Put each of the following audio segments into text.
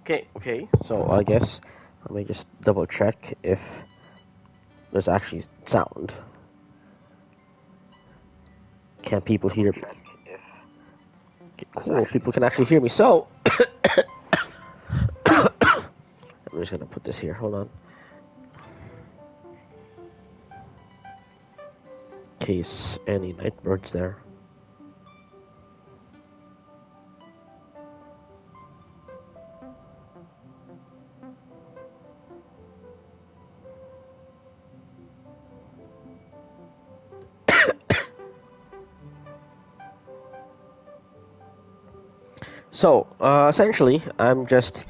Okay. So I guess let me just double check if there's actually sound. Can people hear me? Okay, cool. People can actually hear me. So I'm just gonna put this here. Hold on. In case any night birds there. So, essentially, I'm just,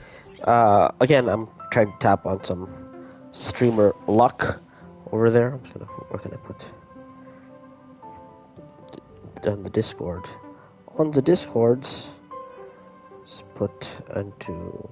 again, I'm trying to tap on some streamer luck over there. I'm just gonna, where can I put? On the Discord. On the Discords, let's put into.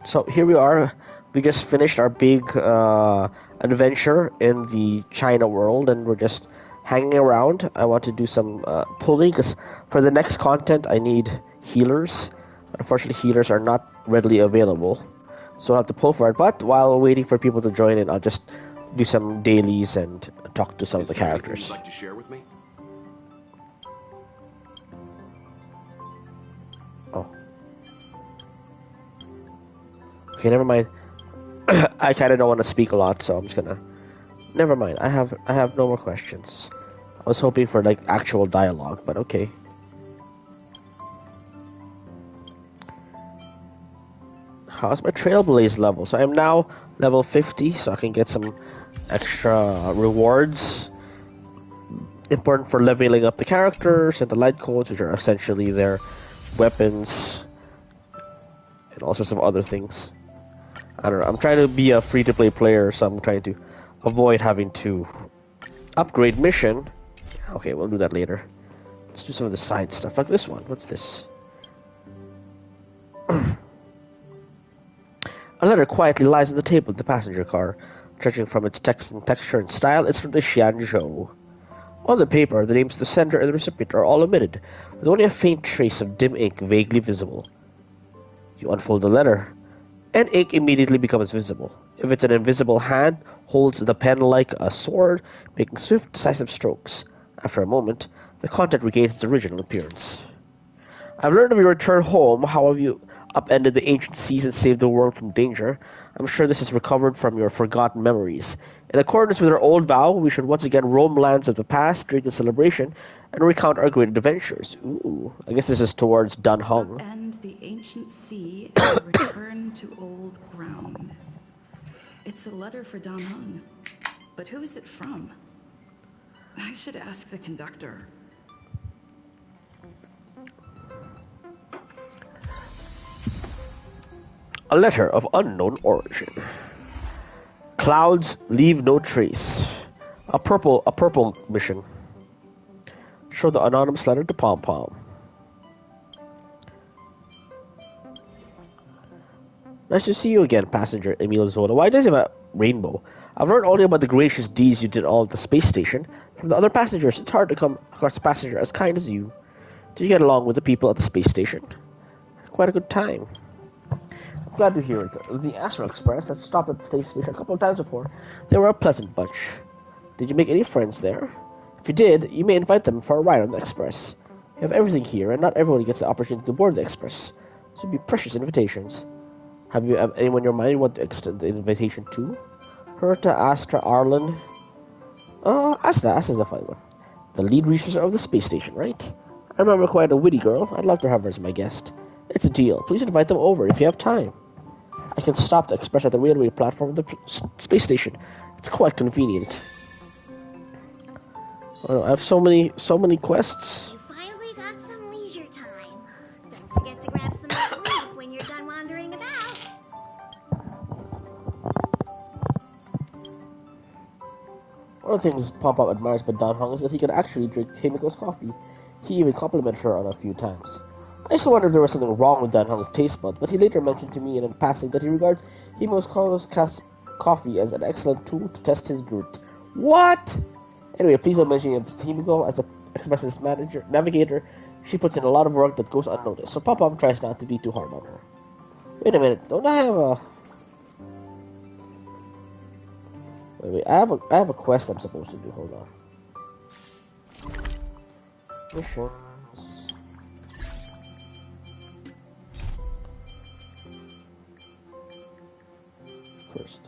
So here we are. We just finished our big adventure in the China world, and we're just hanging around. I want to do some pulling because for the next content, I need healers. Unfortunately, healers are not readily available, so I'll have to pull for it. But while waiting for people to join in, I'll just do some dailies and talk to some of the characters. You'd like to share with me? Oh. Okay, never mind. I kind of don't want to speak a lot, so I'm just gonna. Never mind. I have no more questions. I was hoping for like actual dialogue, but okay. How's my Trailblaze level? So I'm now level 50, so I can get some extra rewards. Important for leveling up the characters and the light codes, which are essentially their weapons and all sorts of other things. I don't know. I'm trying to be a free-to-play player, so I'm trying to avoid having to upgrade mission. Okay, we'll do that later. Let's do some of the side stuff, like this one. What's this? A letter quietly lies on the table of the passenger car. Judging from its text and texture and style, it's from the Xianzhou. On the paper, the names of the sender and the recipient are all omitted, with only a faint trace of dim ink vaguely visible. You unfold the letter, and ink immediately becomes visible. If it's an invisible hand, holds the pen like a sword, making swift, decisive strokes. After a moment, the content regains its original appearance. I've learned of your return home. How have you upended the ancient seas and saved the world from danger? I'm sure this is recovered from your forgotten memories. In accordance with our old vow, we should once again roam lands of the past, drink in celebration, and recount our great adventures. Ooh, I guess this is towards Dunhong. Upend the ancient sea and return to old ground. It's a letter for Dunhong, but who is it from? I should ask the conductor. A letter of unknown origin. Clouds leave no trace. A purple mission. Show the anonymous letter to Pom Pom. Nice to see you again, passenger Emil Zola. Why does he have a rainbow? I've learned only about the gracious deeds you did all at the space station. From the other passengers, it's hard to come across a passenger as kind as you. Did you get along with the people at the space station? Quite a good time. I'm glad to hear it. The Astro Express has stopped at the space station a couple of times before. They were a pleasant bunch. Did you make any friends there? If you did, you may invite them for a ride on the Express. You have everything here, and not everyone gets the opportunity to board the Express. This would be precious invitations. Have you anyone in your mind you want to extend the invitation to? Herta, Astra, Arlen. Astra's a fine one. The lead researcher of the space station, right? I remember quite a witty girl. I'd love to have her as my guest. It's a deal. Please invite them over if you have time. I can stop the Express at the railway platform of the space station. It's quite convenient. Oh, I have so many quests. You finally got some leisure time. Don't forget to grab some sleep when you're done wandering about. One of the things Pom Pom admires about Danhong is that he can actually drink Himiko's coffee. He even complimented her on a few times. I used to wonder if there was something wrong with Danhong's taste bud, but he later mentioned to me in passing that he regards Himiko's coffee as an excellent tool to test his grit. What? Anyway, please don't mention him. Himiko as a expresses manager navigator. She puts in a lot of work that goes unnoticed, so Pom-Pom tries not to be too hard on her. Wait a minute, don't I have a... Wait, I have a quest I'm supposed to do, hold on. Missions... First.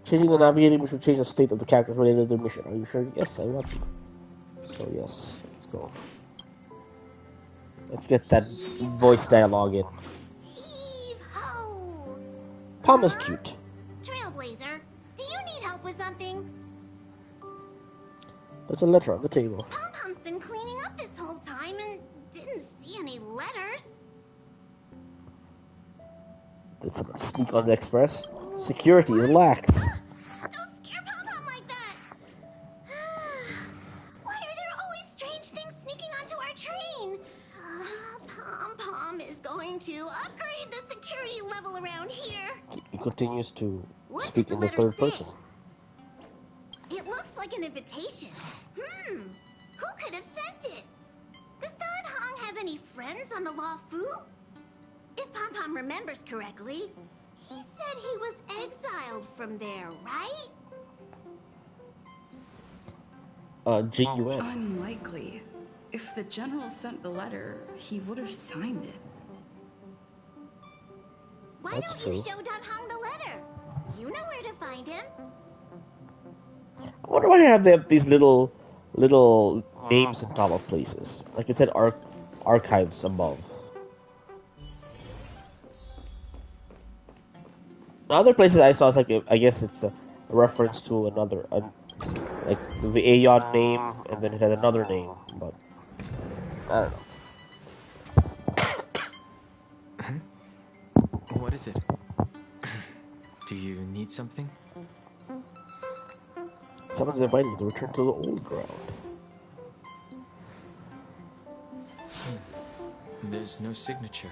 Changing the navigating which will change the state of the characters related to the mission. Are you sure? Yes, I want to. So yes, let's go. Let's get that voice dialogue in. Heave-ho! Pom is cute. Trailblazer, do you need help with something? There's a letter on the table. Pom-Pom's been cleaning up this whole time and didn't see any letters. Did someone sneak on the express? Security is lax. Don't scare Pom-Pom like that! Why are there always strange things sneaking onto our train? Pom-Pom is going to upgrade the security level around here. He continues to What's speak the in the letter third say? person. It looks like an invitation. Who could have sent it? Does Dan Hong have any friends on the Law Fu? If Pom-Pom remembers correctly, he said he was exiled from there, right? Jing Yuan. Unlikely. If the general sent the letter, he would have signed it. Why That's don't you true. show Dan Hong the letter? You know where to find him. I wonder why they have these little names on top of places. Like it said archives above. The other places I saw is like I guess it's a reference to another like the Aeon name and then it had another name, but I don't know. What is it? Do you need something? Someone's inviting you to return to the old ground. There's no signature.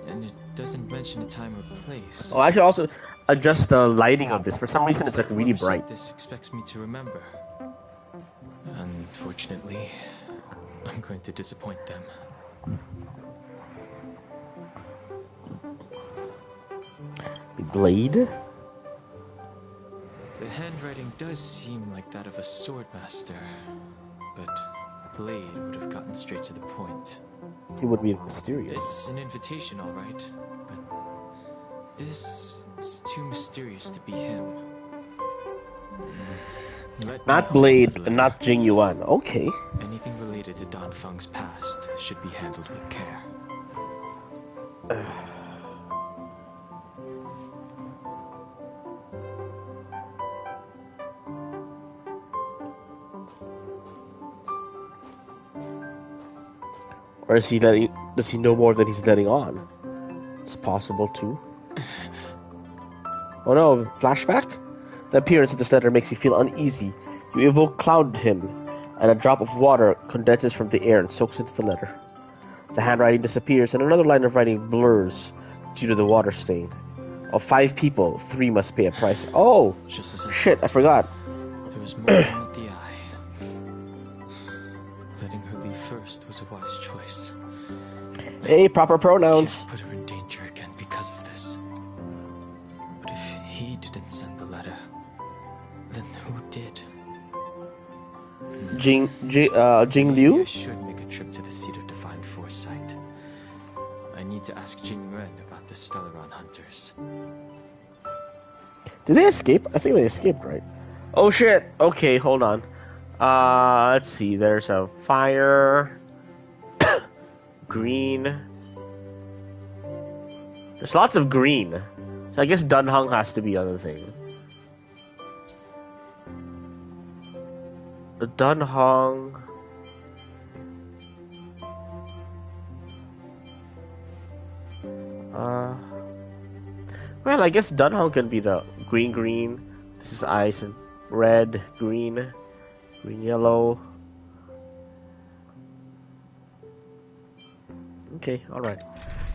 And it doesn't mention a time or place. Oh, I should also adjust the lighting of this. For some reason, it's like really Whoever sent bright. This expects me to remember. Unfortunately, I'm going to disappoint them. Blade? The handwriting does seem like that of a swordmaster, but Blade would have gotten straight to the point. He would be mysterious. It's an invitation, all right, but this is too mysterious to be him. Let me Not hold on to Blade, the and letter. not Jing Yuan. Okay. Anything related to Dan Feng's past should be handled with care. Or is he letting? Does he know more than he's letting on? It's possible too. Oh no! Flashback. The appearance of this letter makes you feel uneasy. You evoke Cloud him, and a drop of water condenses from the air and soaks into the letter. The handwriting disappears, and another line of writing blurs due to the water stain. Of 5 people, 3 must pay a price. Oh, Just as I shit! I forgot. There was more than met the eye. Letting her leave first was a wise choice. Hey, proper pronouns. Can't put her in danger again because of this. But if he didn't send the letter, then who did? Jing Maybe Liu. I should make a trip to the Seat of Divine Foresight. I need to ask Jing Yuan about the Stellaron hunters. Did they escape? I think they escaped, right? Oh shit! Okay, hold on. Let's see. There's a fire. Green. There's lots of green. So I guess Dunhung has to be on the thing. The Dunhung. Well, I guess Dunhung can be the green. This is ice and red, green, yellow. Okay, alright.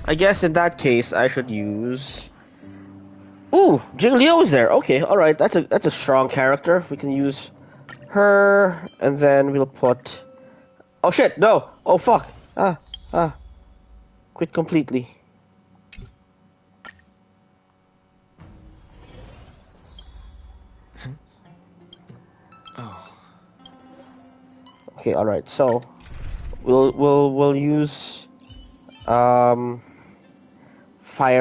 I guess in that case, I should use... Ooh, Jing Liu is there. Okay, alright, that's a strong character. We can use her, and then we'll put... Oh shit, no! Oh fuck! Quit completely. Oh, Okay, alright, so... We'll use... Fire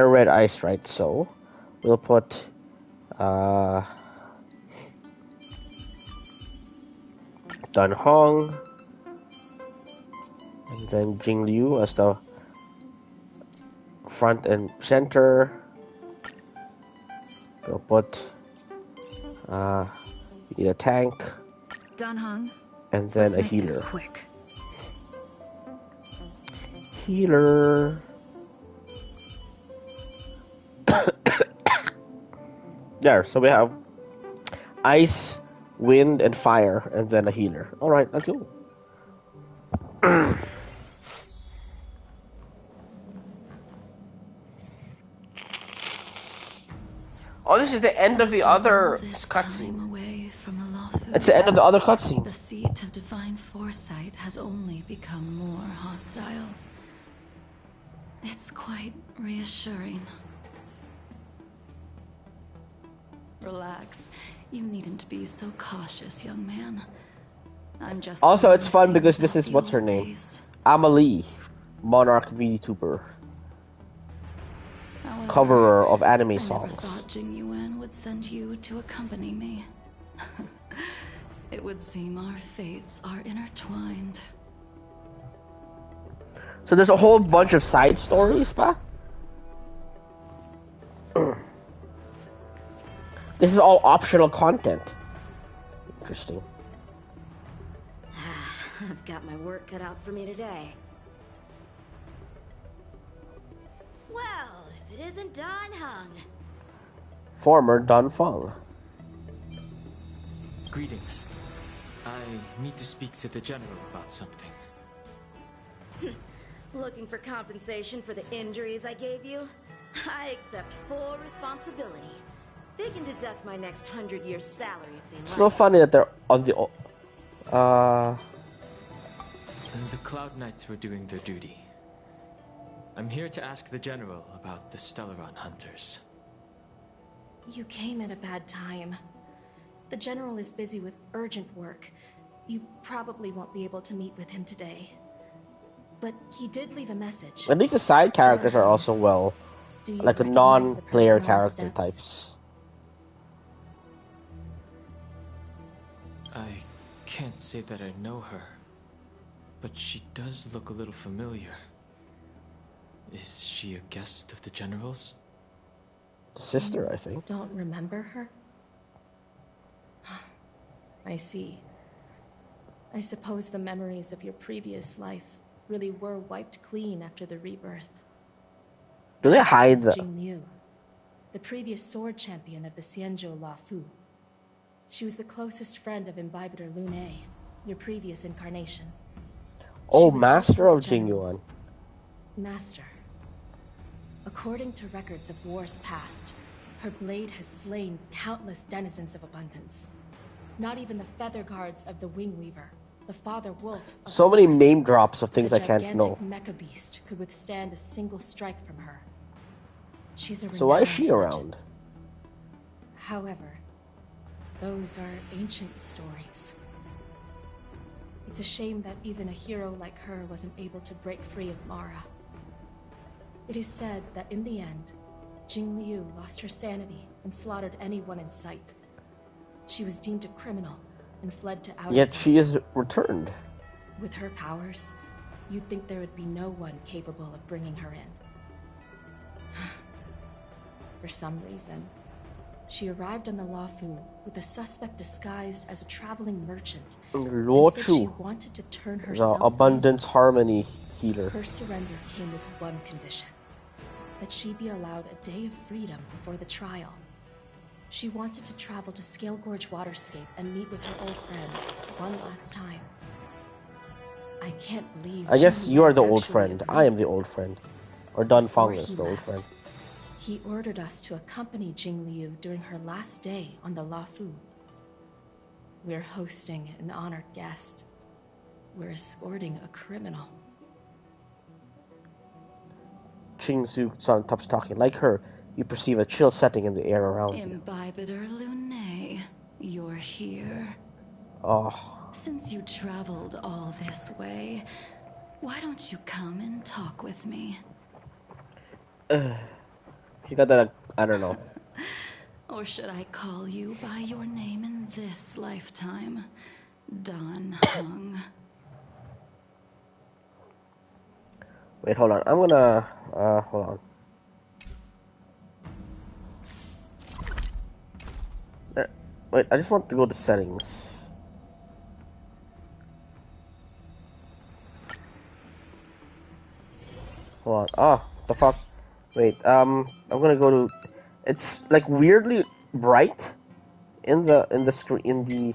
Red Ice, right? So... We'll put... Dan Hong, and then Jing Liu as the front and center. We'll put we need a tank Dan Heng, and then let's a make this healer. quick. Healer. There, so we have ice, wind, and fire, and then a healer. Alright, let's go. Oh, this is the end of the other cutscene. Away from Alafu, It's the end of the other cutscene. the seat of divine foresight has only become more hostile. It's quite reassuring. Relax. You needn't be so cautious, young man. I'm just... Also, it's fun reminiscing because this about is the what's her old name? days. Amelie, Monarch VTuber, However, coverer of anime I never songs. thought Jing Yuan would send you to accompany me. It would seem our fates are intertwined. So there's a whole bunch of side stories, pa? This is all optional content. Interesting. I've got my work cut out for me today. Well, if it isn't Dan Heng. Former Dan Feng. greetings. I need to speak to the general about something. Looking for compensation for the injuries I gave you? I accept full responsibility. They can deduct my next 100 years' salary if they like. It's so funny that they're on the And the Cloud Knights were doing their duty. I'm here to ask the general about the Stellaron hunters. You came at a bad time. The General is busy with urgent work. You probably won't be able to meet with him today. But he did leave a message. At least the side characters are also well, Do you like the recognize non-player personal character steps? types. I can't say that I know her, but she does look a little familiar. Is she a guest of the general's? The sister, I think. Don't remember her? I see. I suppose the memories of your previous life really were wiped clean after the rebirth. Do they hide It's the... Jing Liu, the previous sword champion of the Xianzhou Lafu. She was the closest friend of Imbibitor Lune, your previous incarnation. Oh, She was Master also of the Jing General's Yuan. Master. According to records of wars past, her blade has slain countless denizens of abundance. Not even the feather guards of the Wingweaver, the Father Wolf of So many wars, name drops of things the I can't know. gigantic mecha beast could withstand a single strike from her. She's a So why is renowned she around? legend. However, those are ancient stories. It's a shame that even a hero like her wasn't able to break free of Mara. It is said that in the end, Jing Liu lost her sanity and slaughtered anyone in sight. She was deemed a criminal and fled to outer Yet she lands. is returned. With her powers, you'd think there would be no one capable of bringing her in. For some reason, she arrived on the Lafu with a suspect disguised as a traveling merchant Luo and said she Chu, wanted to turn the herself Abundance Harmony healer. in. Her surrender came with one condition: that she be allowed a day of freedom before the trial. She wanted to travel to Scale Gorge Waterscape and meet with her old friends one last time. I can't believe. I guess Jing you are the Liu old actually friend. agreed. I am the old friend. Or Dun Before Feng is he the old left, friend. He ordered us to accompany Jing Liu during her last day on the Luofu. We're hosting an honored guest. We're escorting a criminal. Ching Su stops talking. Like her, you perceive a chill setting in the air around you. Imbibitor Lunae, you're here. Oh, Since you traveled all this way, why don't you come and talk with me? you got that, I don't know. Or should I call you by your name in this lifetime? Dan Heng. Wait, hold on. I'm gonna, hold on. Wait, I just want to go to settings. Hold on. Oh, the fuck? Wait, I'm gonna go to. It's like weirdly bright in the screen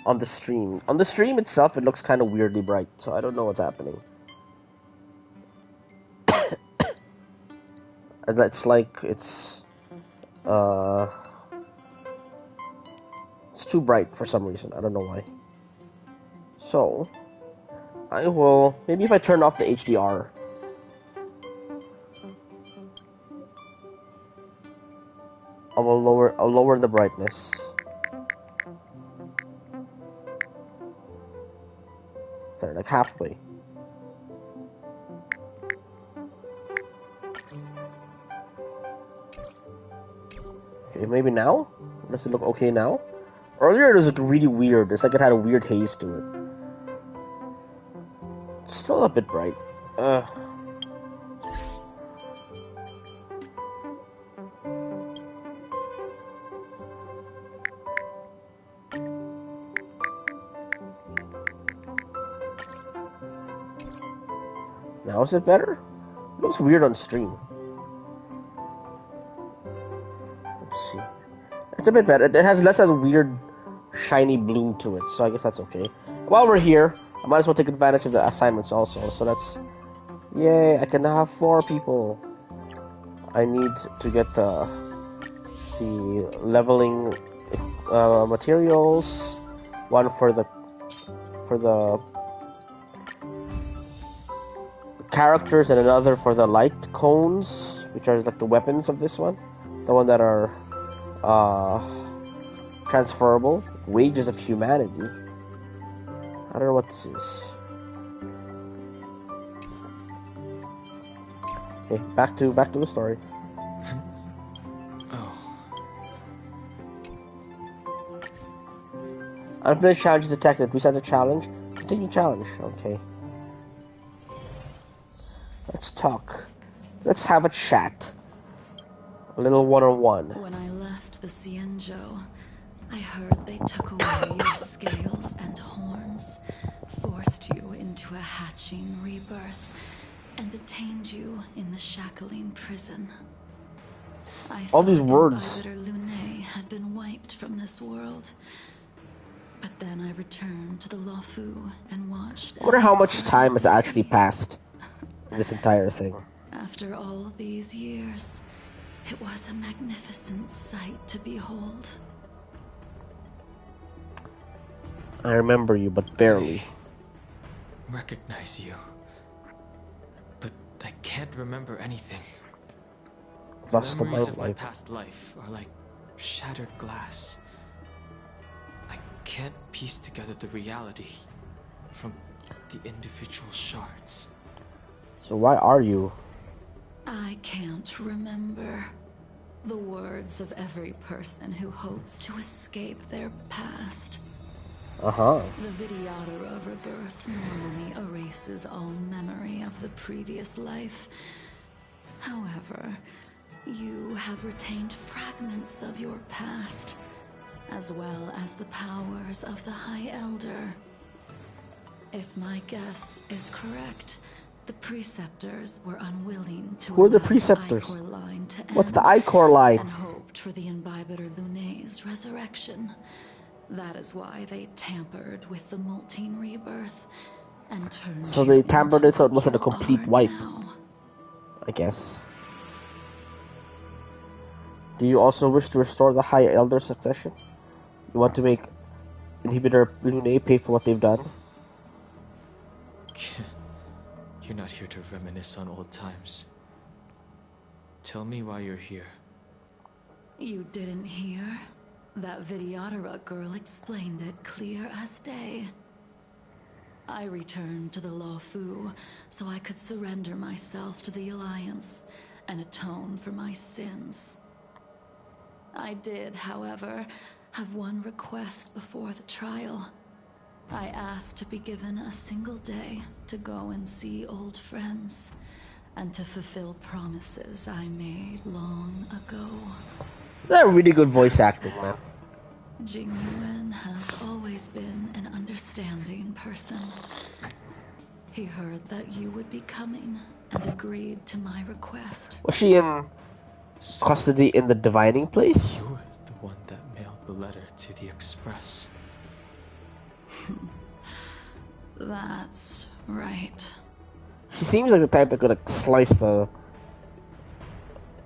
on the stream. On the stream itself, it looks kind of weirdly bright, so I don't know what's happening. And that's like it's too bright for some reason. I don't know why. So I will maybe if I turn off the HDR. I'll lower the brightness. Sorry, like halfway. Okay, maybe now? Does it look okay now? Earlier it was like really weird. It's like it had a weird haze to it. It's still a bit bright. Now is it better? It looks weird on stream. Let's see. It's a bit better. It has less of a weird shiny bloom to it, so I guess that's okay. While we're here, I might as well take advantage of the assignments also. So that's... Yay, I can now have 4 people. I need to get the leveling materials. One for the characters and another for the light cones, which are like the weapons of this one. The one that are transferable. Wages of Humanity. I don't know what this is. Okay, back to the story. Oh, Unfinished challenge detected. Reset the challenge. Continue challenge. Okay. Let's talk. Let's have a chat. A little one-on-one. When I left the Xianzhou, I heard they took away your scales and horns, forced you into a hatching rebirth, and detained you in the Shackling prison. I All these thought words. Imbibitor Lunae had been wiped from this world. But then I returned to the Luofu and watched. I wonder as how you much cried time has the actually sea. passed in this entire thing. After all these years, it was a magnificent sight to behold. I remember you, but barely. recognize you. But I can't remember anything. Lost the Memories of my life. past life are like shattered glass. I can't piece together the reality from the individual shards. So why are you? I can't remember the words of every person who hopes to escape their past. Uh-huh. The Vidyadhara rebirth normally erases all memory of the previous life. However, you have retained fragments of your past, as well as the powers of the High Elder. If my guess is correct, the Preceptors were unwilling to Who are the allow Preceptors? Ichor line to What's the end, Ichor line? and hoped for the Imbibitor Lunae's resurrection. That is why they tampered with the Moltene rebirth and turned So you they tampered into it so it wasn't a what you complete are wipe, now. I guess. Do you also wish to restore the High Elder succession? You want to make Inhibitor Lune pay for what they've done? You're not here to reminisce on old times. Tell me why you're here. You didn't hear? That Vidyadhara girl explained it clear as day. I returned to the Luofu so I could surrender myself to the Alliance and atone for my sins. I did, however, have one request before the trial. I asked to be given a single day to go and see old friends, and to fulfill promises I made long ago. They're really good voice acting, man. Jingyuan has always been an understanding person. He heard that you would be coming and agreed to my request. Was she in custody in the divining place? You're the one that mailed the letter to the Express. That's right. She seems like the type that could like, slice the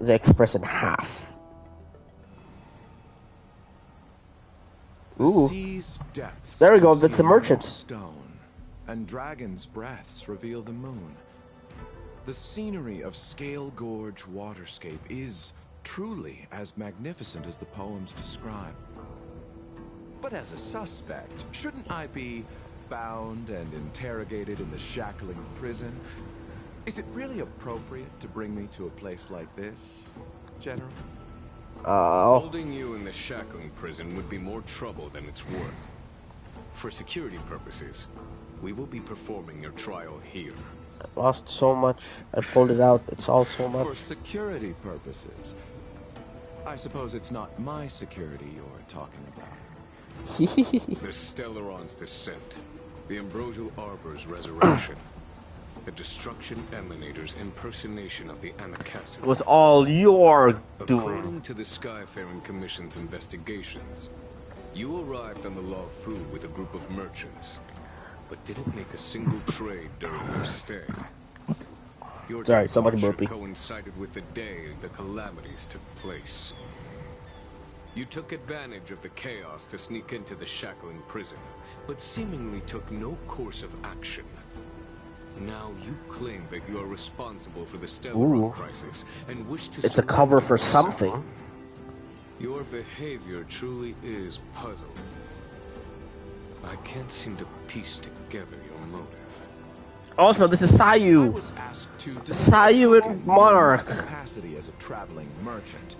Express in half. Ooh. The sea's depths There we go, conceal that's the merchant. Stone, and dragon's breaths reveal the moon. The scenery of Scale Gorge waterscape is truly as magnificent as the poems describe. But as a suspect, shouldn't I be bound and interrogated in the shackling prison? Is it really appropriate to bring me to a place like this, General? Holding you in the shackling prison would be more trouble than it's worth. For security purposes, we will be performing your trial here. I lost so much. I pulled it out. It's all so For much. security purposes. I suppose it's not my security you're talking about. The Stellaron's descent, the Ambrosial Arbor's resurrection, the Destruction Emanator's impersonation of the It Anacastle. was all your doing. According to the Skyfaring Commission's investigations, you arrived on the Luofu with a group of merchants, but didn't make a single trade during your stay. Your Sorry, so much departure burpee. coincided with the day the calamities took place. You took advantage of the chaos to sneak into the shackling prison, but seemingly took no course of action. Now you claim that you are responsible for the Stellaron crisis and wish to It's a cover for surrender yourself. something. Your behavior truly is puzzling. I can't seem to piece together your motive. Also, this is I Sayu. was asked to Sayu and Monarch. my capacity as a traveling merchant.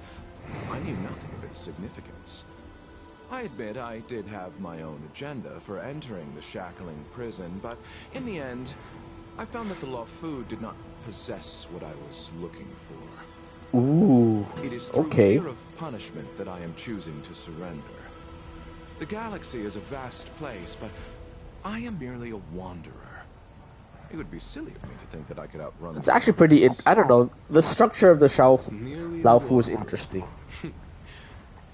I knew nothing of its significance. I admit I did have my own agenda for entering the shackling prison, but in the end, I found that the Luofu did not possess what I was looking for. Ooh. It is through Okay. fear of punishment that I am choosing to surrender. The galaxy is a vast place, but I am merely a wanderer. It would be silly of me to think that I could outrun. It's actually pretty. I don't know. The structure of the Merely Laofu is a interesting.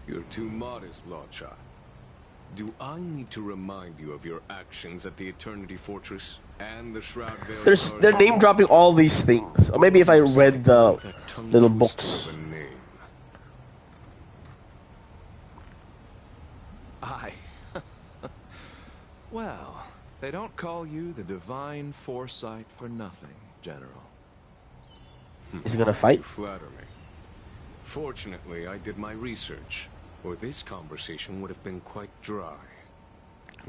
You're too modest, Luocha. Do I need to remind you of your actions at the Eternity Fortress and the Shroud Veil Stars? They're name dropping all these things. Or maybe if I read the That tongue little twister books. of a name. Well, they don't call you the Divine Foresight for nothing, General. Is he gonna You fight? flatter me. Fortunately, I did my research, or this conversation would have been quite dry.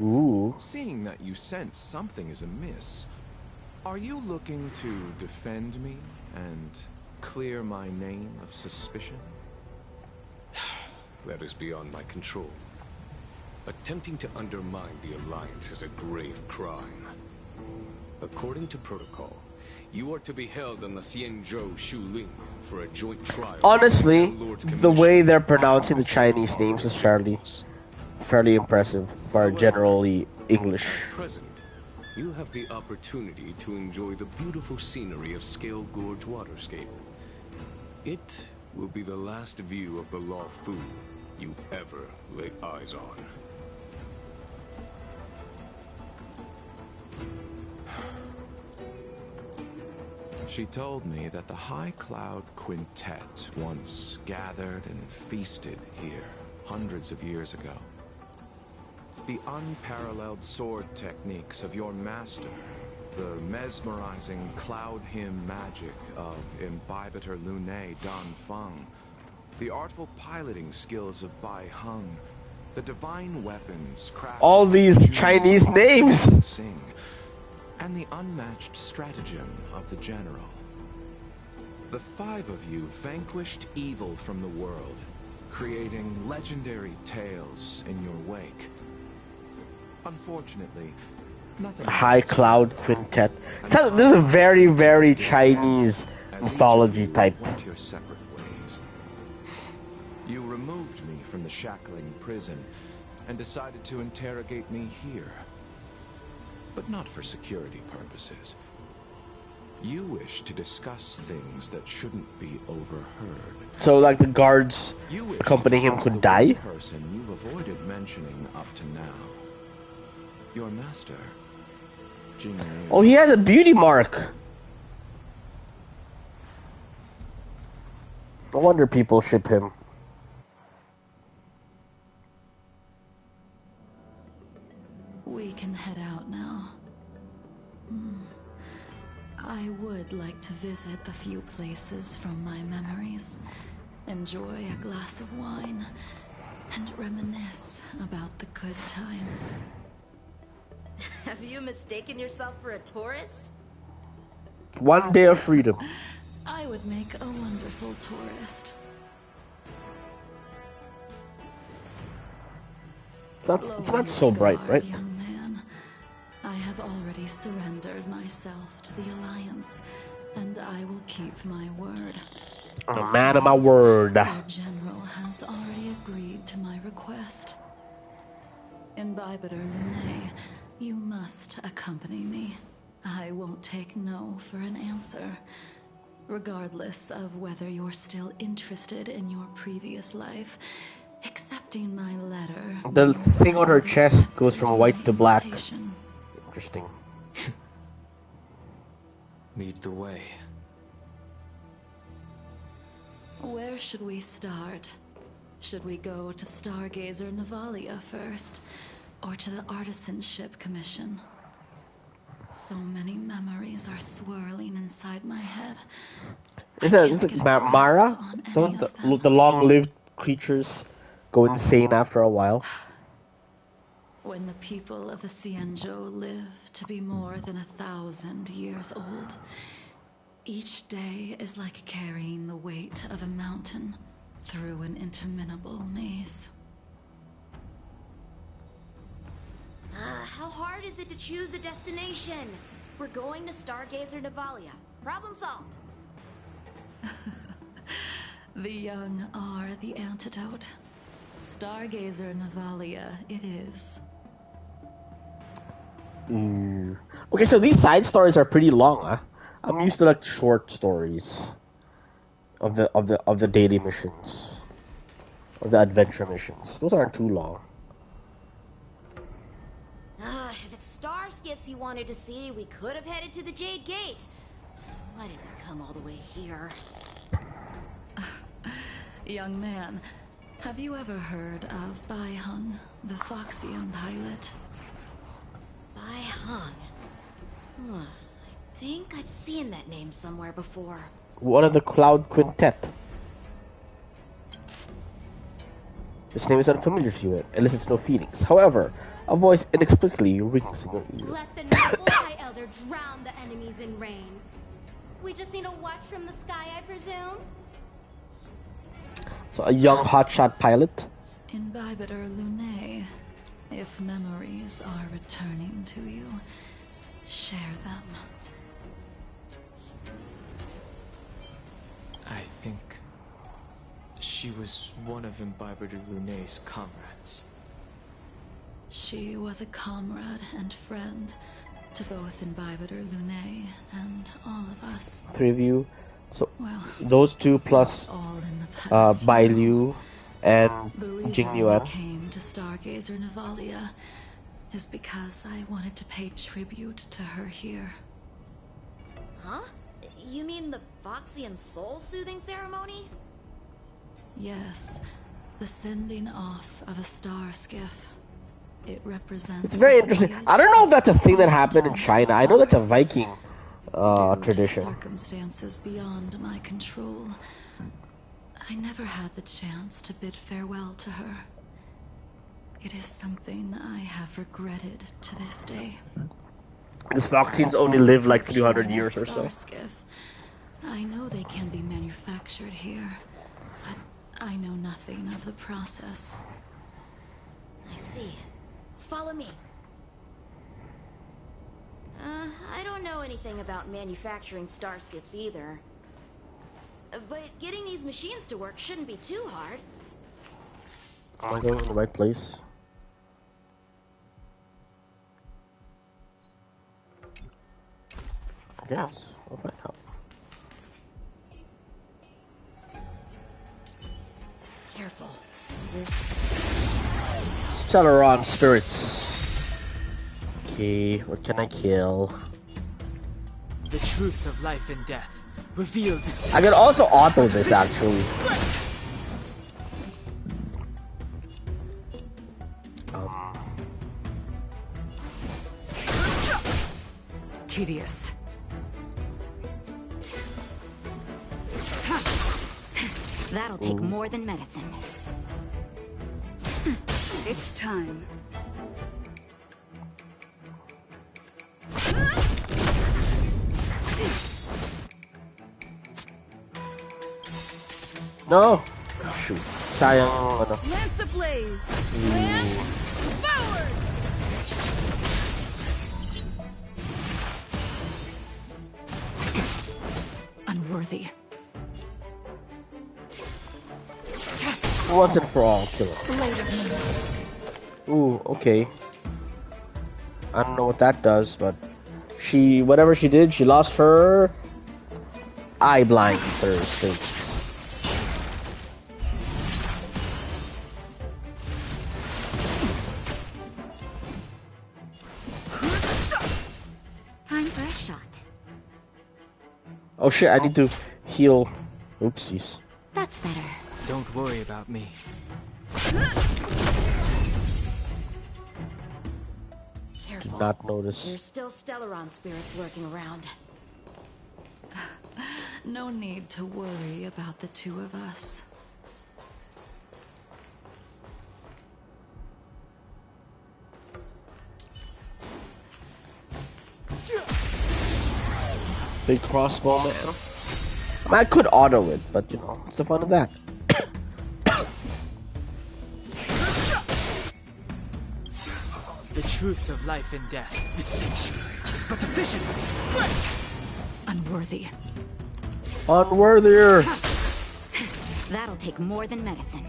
Ooh. Seeing that you sense something is amiss, are you looking to defend me and clear my name of suspicion? That is beyond my control. Attempting to undermine the Alliance is a grave crime. According to protocol, you are to be held on the Xianzhou Shuling for a joint trial. Honestly, with the Lord's the way Commission. they're pronouncing the Chinese names is fairly impressive for generally English. At present, you have the opportunity to enjoy the beautiful scenery of Scale Gorge waterscape. It will be the last view of the Luofu you ever lay eyes on. She told me that the High Cloud Quintet once gathered and feasted here hundreds of years ago. The unparalleled sword techniques of your master, the mesmerizing cloud hymn magic of Imbibitor Lunae Danfeng, the artful piloting skills of Bai Heng, the divine weapons crafted All these by Chinese Zhu names. Sing, and the unmatched stratagem of the general. The five of you vanquished evil from the world, creating legendary tales in your wake. Unfortunately, nothing High else Cloud Quintet. This is a very, very Chinese as mythology each of you type. went your separate ways. You removed me from the shackling prison and decided to interrogate me here. But not for security purposes. You wish to discuss things that shouldn't be overheard. So, like, the guards You wish accompanying to him discuss could the die? one person you've avoided mentioning up to now. Your master, Jing Liu. Oh, he has a beauty mark. No wonder people ship him. We can head out now. I would like to visit a few places from my memories, enjoy a glass of wine, and reminisce about the good times. Have you mistaken yourself for a tourist? One day of freedom. I would make a wonderful tourist. It's not so bright, right? Young man, I have already surrendered myself to the Alliance, and I will keep my word. I'm a man of my word. Our general has already agreed to my request. Imbibitor Lunae, you must accompany me. I won't take no for an answer, regardless of whether you're still interested in your previous life. Accepting my letter. The means thing on I her have chest goes accepted from white my to black. invitation. Interesting. Lead the way. Where should we start? Should we go to Stargazer Navalia first, or to the Artisanship Commission? So many memories are swirling inside my head. Is it Mara? Don't the long-lived creatures go insane after a while? When the people of the Xianzhou live to be more than 1,000 years old, each day is like carrying the weight of a mountain through an interminable maze. How hard is it to choose a destination? We're going to Stargazer Navalia. Problem solved. The young are the antidote. Stargazer Navalia it is. Okay, so these side stories are pretty long, huh? I'm used to like short stories of the daily missions, of the adventure missions. Those aren't too long. If it's star skiffs you wanted to see, we could have headed to the Jade Gate. Why did we come all the way here? Young man, have you ever heard of Bai Heng, the Foxian pilot? Bai Heng. I think I've seen that name somewhere before. One of the Cloud Quintet. This name is unfamiliar to you and elicits no feelings. However, a voice inexplicably rings in your ear. Let the noble High Elder drown the enemies in rain. We just need a watch from the sky, I presume? So a young hotshot pilot. Imbibitor Lunae, if memories are returning to you, share them. I think she was one of Imbibitor Lunae's comrades. She was a comrade and friend to both Imbibitor Lunae and all of us. Three of you. So Well, those two plus all in the past. Bai you know. Liu and The reason Jing I Yuan. came to Stargazer Navalia is because I wanted to pay tribute to her here. Huh? You mean the Foxian soul-soothing ceremony? Yes, the sending off of a star skiff. It represents. It's very interesting. I don't know if that's a thing that happened in China. I know that's a Viking tradition. Due to circumstances beyond my control, I never had the chance to bid farewell to her. It is something I have regretted to this day. These Foxians only live like 300 years or so. Skiff. I know they can be manufactured here, but I know nothing of the process. I see. Follow me. I don't know anything about manufacturing star skiffs either. But getting these machines to work shouldn't be too hard. Am I going in the right place? I guess. We'll find out. Careful. Stellaron spirits. Okay, what can I kill? The truth of life and death. Reveal the I can also auto this actually. Tedious. That'll take more than medicine. It's time. No! Shoot. Sayang ano. Lance ablaze! Lance forward! Unworthy. Once and for all, kill him. Ooh, okay. I don't know what that does, but whatever she did, she lost her eye blind thirst. Time for a shot. Oh shit, I need to heal. Oopsies. That's better. Don't worry about me. Did not notice. There's still Stellaron spirits lurking around. No need to worry about the two of us. Big crossbow man. I mean, I could auto it, but you know, what's the fun of that? The truth of life and death. The sanctuary is but a vision. Unworthy. Unworthier. That'll take more than medicine.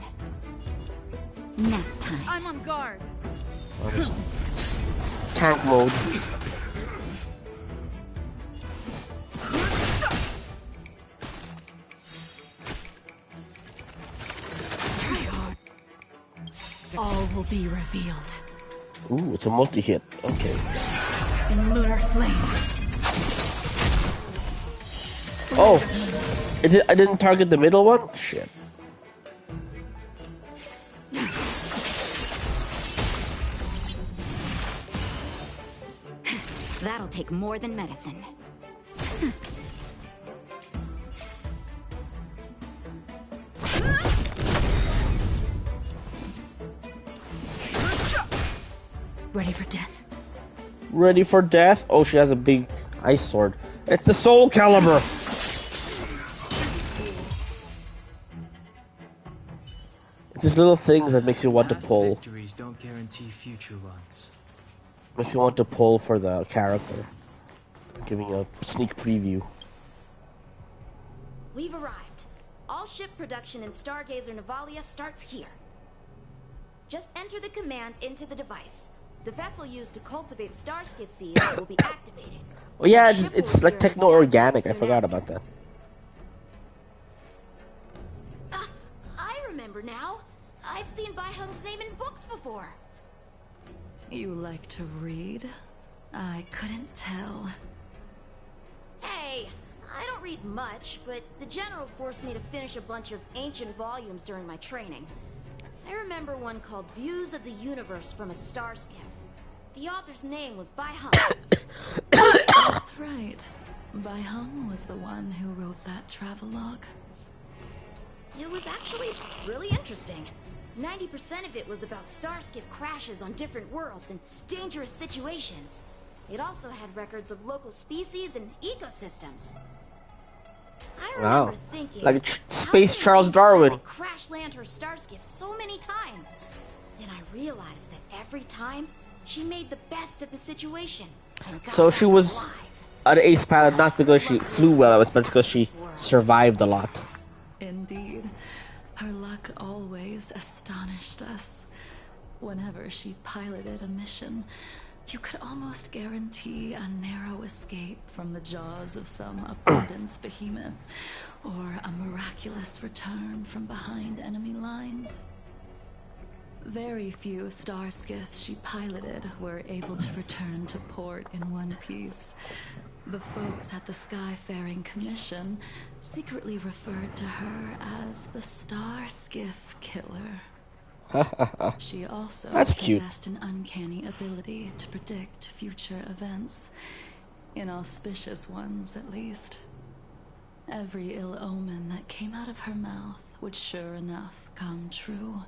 Nap time. I'm on guard. Tank mode. All will be revealed. Ooh, it's a multi-hit. Okay. In lunar flame. Oh, I didn't target the middle one? Shit. That'll take more than medicine. Ready for death. Ready for death? Oh, she has a big ice sword. It's the Soul Calibur. It's just little things that makes you want to Past pull. victories don't guarantee future ones. Makes you want to pull for the character. Giving a sneak preview. We've arrived. All ship production in Stargazer Navalia starts here. Just enter the command into the device. The vessel used to cultivate starskiff seeds will be activated. Oh yeah, The ship it's will like appear in techno-organic. I soon forgot after. about that. I remember now. I've seen Bai Hung's name in books before. You like to read? I couldn't tell. Hey, I read much, but the general forced me to finish a bunch of ancient volumes during my training. I remember one called Views of the Universe from a Star Skiff. The author's name was Bai Hung. That's right. Bai Hung was the one who wrote that travelogue. It was actually really interesting. 90% of it was about Starskiff crashes on different worlds and dangerous situations. It also had records of local species and ecosystems. I remember thinking, like how Space can Charles Ace Darwin. Planet crash land her Starskiff so many times? Then I realized that every time she made the best of the situation. And got So back she was alive. an ace pilot not because she flew well, but because she survived a lot. Indeed. Her luck always astonished us. Whenever she piloted a mission, you could almost guarantee a narrow escape from the jaws of some abundance behemoth, or a miraculous return from behind enemy lines. Very few star skiffs she piloted were able to return to port in one piece. The folks at the Skyfaring Commission secretly referred to her as the Star Skiff Killer. She also possessed an uncanny ability to predict future events, inauspicious ones at least. Every ill omen that came out of her mouth would sure enough come true.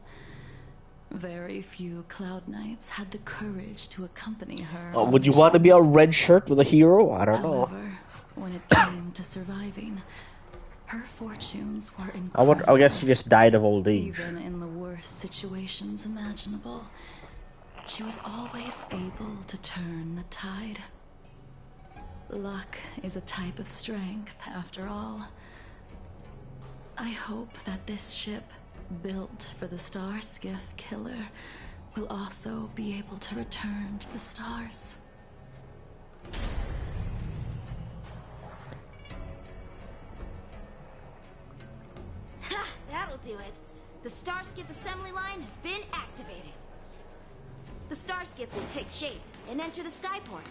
Very few Cloud Knights had the courage to accompany her. Would you want to be a red shirt with a hero? I don't know. However, when it came to surviving, her fortunes were incredible. I guess she just died of old age. Even in the worst situations imaginable, she was always able to turn the tide. Luck is a type of strength, after all. I hope that this ship, built for the Star Skiff Killer, will also be able to return to the stars. Ha! That'll do it. The Starskiff assembly line has been activated. The Starskiff will take shape and enter the skyport.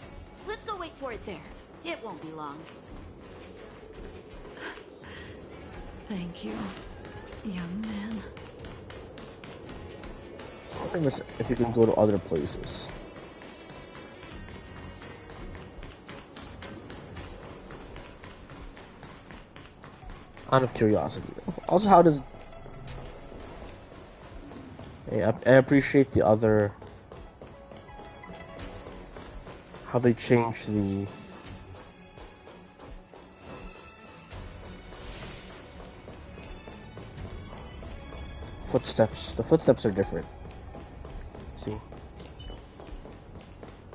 Let's go wait for it there. It won't be long. Thank you, young man. I think it's if you can go to other places. Out of curiosity. Also, how does... Yeah, I appreciate the other... How they change the... Footsteps. The footsteps are different. See?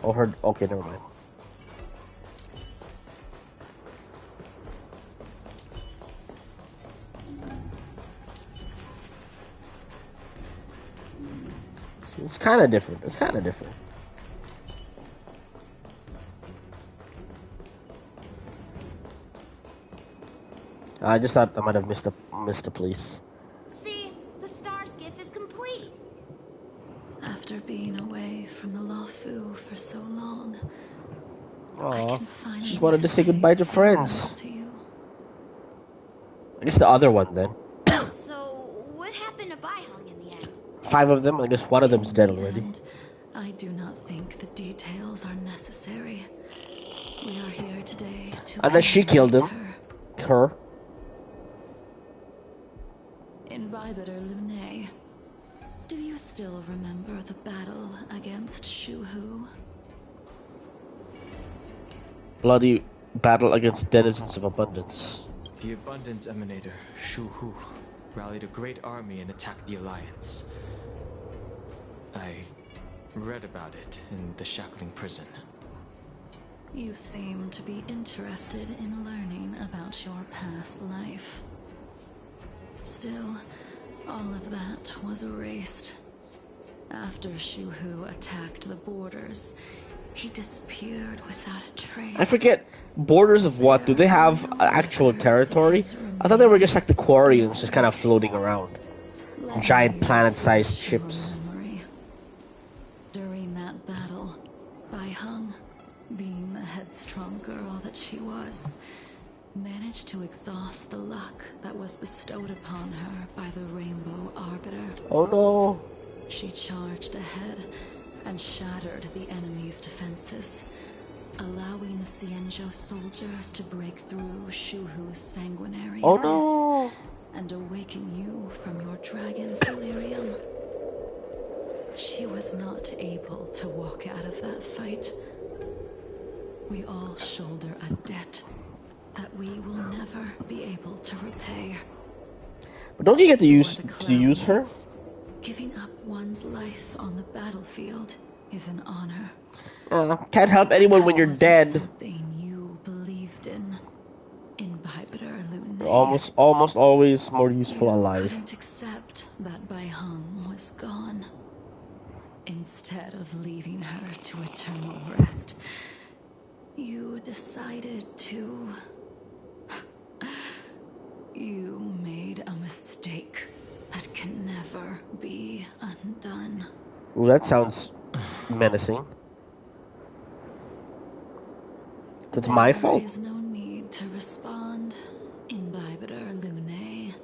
Oh, her... Okay, never mind. See, it's kind of different. It's kind of different. I just thought I might have missed a place. See, the Starskiff is complete. After being away from the Luofu for so long, I Aww, can finally just wanted to say goodbye to friends. to you. I guess the other one then. So, what happened to Bai Hung in the end? 5 of them. I guess one of them's dead already. And I do not think the details are necessary. We are here today to Unless she killed him. commemorate Her. In Bibiter Lunae, do you still remember the battle against Shuhu? Bloody battle against denizens of abundance. The Abundance Emanator, Shu Hu, rallied a great army and attacked the Alliance. I read about it in the Shackling Prison. You seem to be interested in learning about your past life. Still, all of that was erased. After Shuhu attacked the borders, he disappeared without a trace. I forget. Borders of what? Do they have actual territory? I thought they were just like the Quarians, just kind of floating around. Giant planet-sized ships. Memory. During that battle, Bai Hung, being the headstrong girl that she was, managed to exhaust the luck that was bestowed upon her by the Rainbow Arbiter. Oh no. She charged ahead and shattered the enemy's defenses, allowing the Xianzhou soldiers to break through Shuhu's sanguinary Oh abyss no. and awaken you from your dragon's delirium. She was not able to walk out of that fight. We all shoulder a debt that we will never be able to repay. But don't you get to use For the use her? Cloudlands, giving up one's life on the battlefield is an honor. Can't help anyone when you're Wasn't dead. Something you believed in Imbibitor Lunae. Almost always more useful You alive. couldn't accept that Bai Heng was gone. Instead of leaving her to eternal rest, you decided to... You made a mistake that can never be undone. Ooh, that sounds menacing. That's my fault. There is no need to respond, Imbibitor Lunae.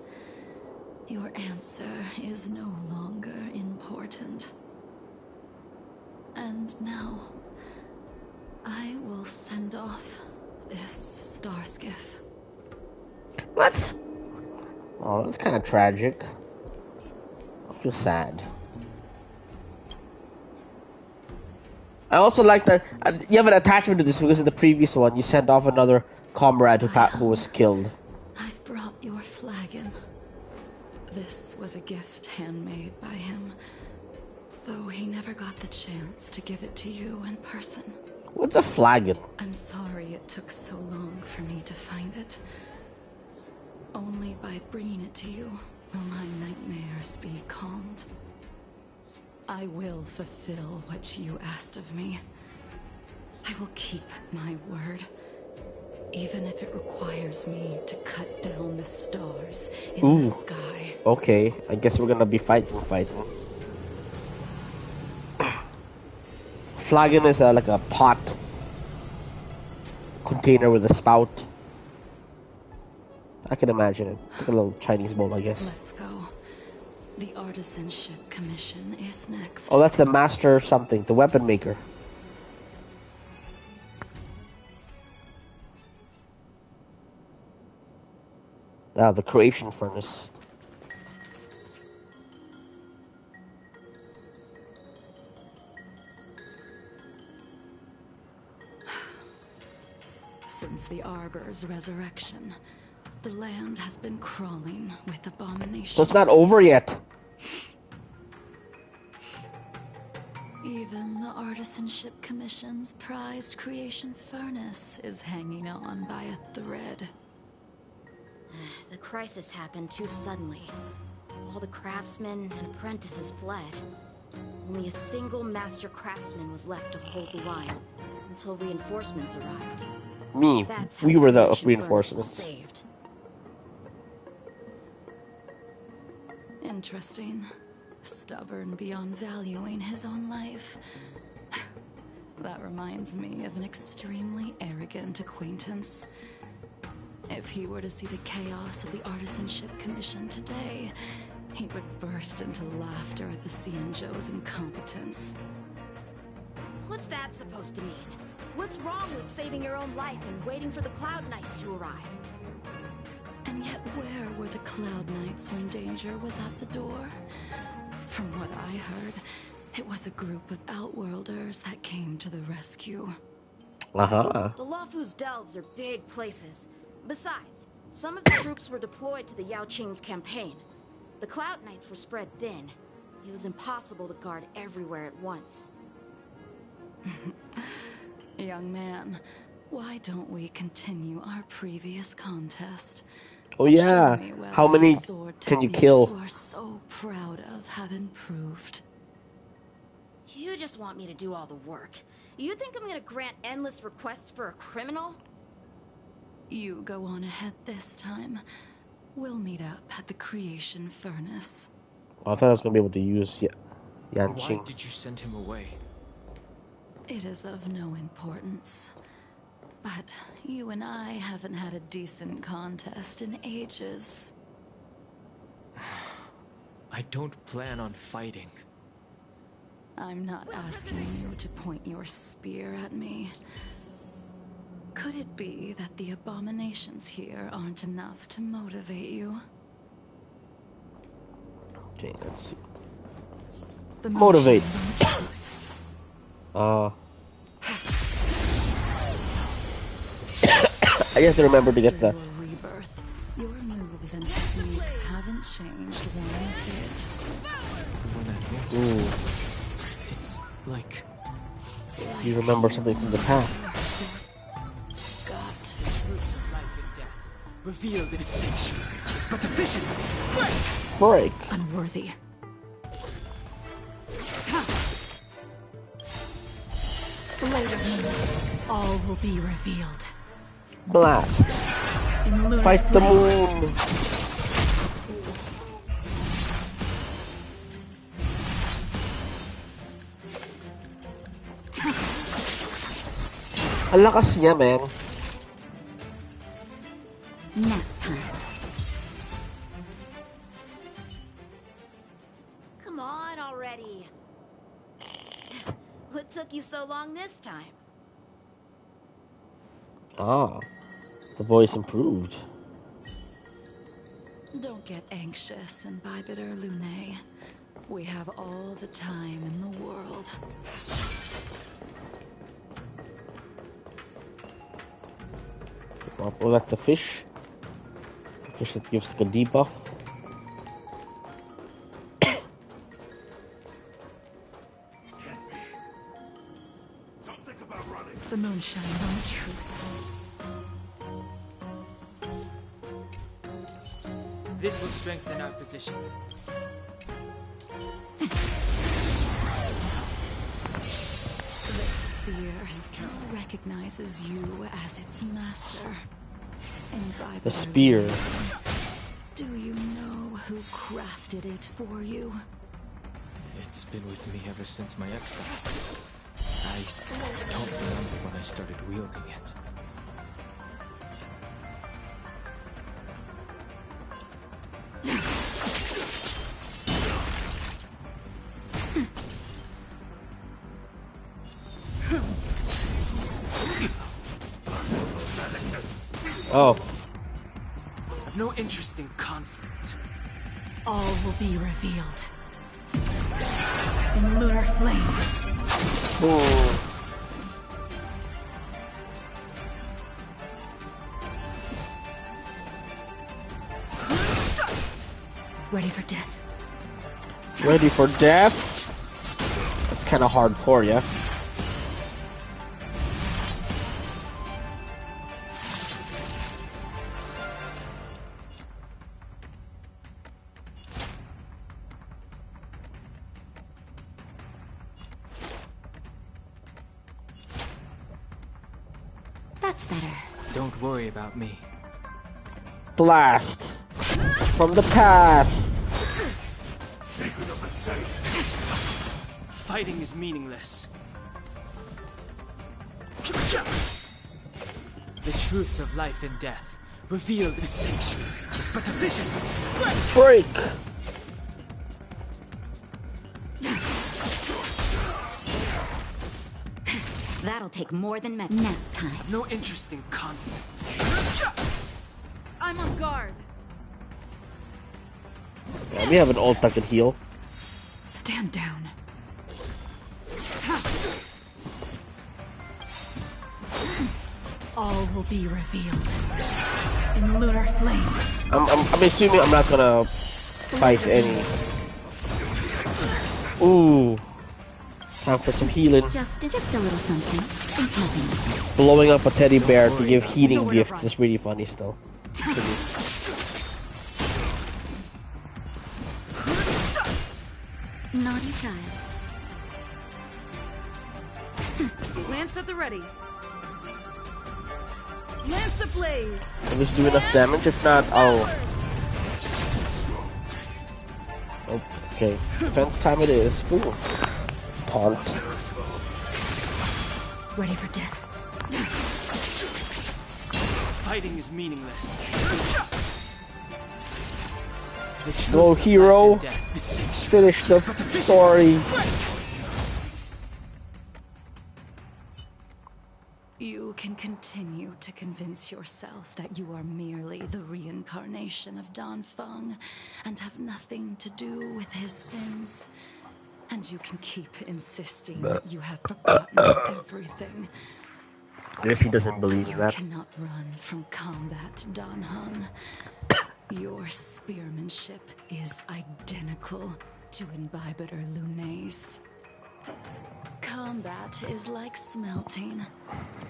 Your answer is no longer important. And now, I will send off this star skiff. That's... Oh, that's kind of tragic. I feel sad. I also like that you have an attachment to this because in the previous one you sent off another comrade who was killed. I've brought your flagon. This was a gift handmade by him, though he never got the chance to give it to you in person. What's a flagon? I'm sorry it took so long for me to find it. Only by bringing it to you will my nightmares be calmed. I will fulfill what you asked of me. I will keep my word, even if it requires me to cut down the stars in the sky. Okay, I guess we're gonna be fighting. Flagon is like a pot container with a spout. I can imagine it. Like a little Chinese bowl, I guess. Let's go. The Artisanship Commission is next. Oh, that's the master something, the weapon maker. Ah, the creation furnace. Since the Arbor's resurrection, the land has been crawling with abominations. So it's not over yet. Even the Artisanship Commission's prized creation furnace is hanging on by a thread. The crisis happened too suddenly. All the craftsmen and apprentices fled. Only a single master craftsman was left to hold the line until reinforcements arrived. Me. That's how We were the creation furnace was reinforcements. saved. Interesting. Stubborn beyond valuing his own life. That reminds me of an extremely arrogant acquaintance. If he were to see the chaos of the Artisanship Commission today, he would burst into laughter at the Xianzhou's incompetence. What's that supposed to mean? What's wrong with saving your own life and waiting for the Cloud Knights to arrive? And yet where were the Cloud Knights when danger was at the door? From what I heard, it was a group of Outworlders that came to the rescue. Uh-huh. The Luofu's delves are big places. Besides, some of the troops were deployed to the Yao Qing's campaign. The Cloud Knights were spread thin. It was impossible to guard everywhere at once. Young man, why don't we continue our previous contest? Oh yeah. Show me whether How many the sword can you techniques kill? You are so proud of have improved. You just want me to do all the work. You think I'm gonna grant endless requests for a criminal? You go on ahead this time. We'll meet up at the creation furnace. Oh, I thought I was gonna be able to use Why Yanqing. did you send him away? It is of no importance. But you and I haven't had a decent contest in ages. I don't plan on fighting. I'm not asking you to point your spear at me. Could it be that the abominations here aren't enough to motivate you? Okay, let's see. The Motivate. I have to remember to get that. Your rebirth, your moves and techniques haven't changed one bit. When I move, Ooh, it's like you remember something from the past. Got Truths of life and death, revealed in a sanctuary, is but a vision. Break. unworthy. Later, all will be revealed. Blast. In lunar Fight the flame. moon. Ang lakas niya, man. Nap time. Come on already. What took you so long this time? Ah, the voice improved. Don't get anxious, Imbibitor Lunae. We have all the time in the world. Oh, that's the fish. The fish that gives like a debuff. The moon shines on the truth. This will strengthen our position. This spear still recognizes you as its master. Imbibitor The spear. Lunae, do you know who crafted it for you? it's been with me ever since my exile. I don't remember when I started wielding it. Oh, I've no interest in conflict. All will be revealed. In lunar flame. ooh. Ready for death. Ready for death? That's kind of hardcore, yeah. That's better. Don't worry about me. Blast from the past. Fighting is meaningless. The truth of life and death, revealed in a sanctuary, is but a vision. Break. That'll take more than nap time. No interest in conflict. I'm on guard. Yeah, we have an ult that can heal. Stand down. All will be revealed. In lunar flame. I'm assuming I'm not gonna fight any. Ooh. Time for some healing. Just a little something. Think nothing of it. Blowing up a teddy bear to give healing gifts is really funny still. To me. Naughty child. Lance at the ready. Lance ablaze. Will this do enough damage? If not, I'll... Okay. Defense time it is. Ooh. Taunt. Ready for death. Fighting is meaningless. Go, hero. Finish the story. You can continue to convince yourself that you are merely the reincarnation of Dan Feng and have nothing to do with his sins. And you can keep insisting that you have forgotten everything. If he doesn't believe You that. cannot run from combat, Dan Heng. Your spearmanship is identical to Imbibitor Lunay's. Combat is like smelting,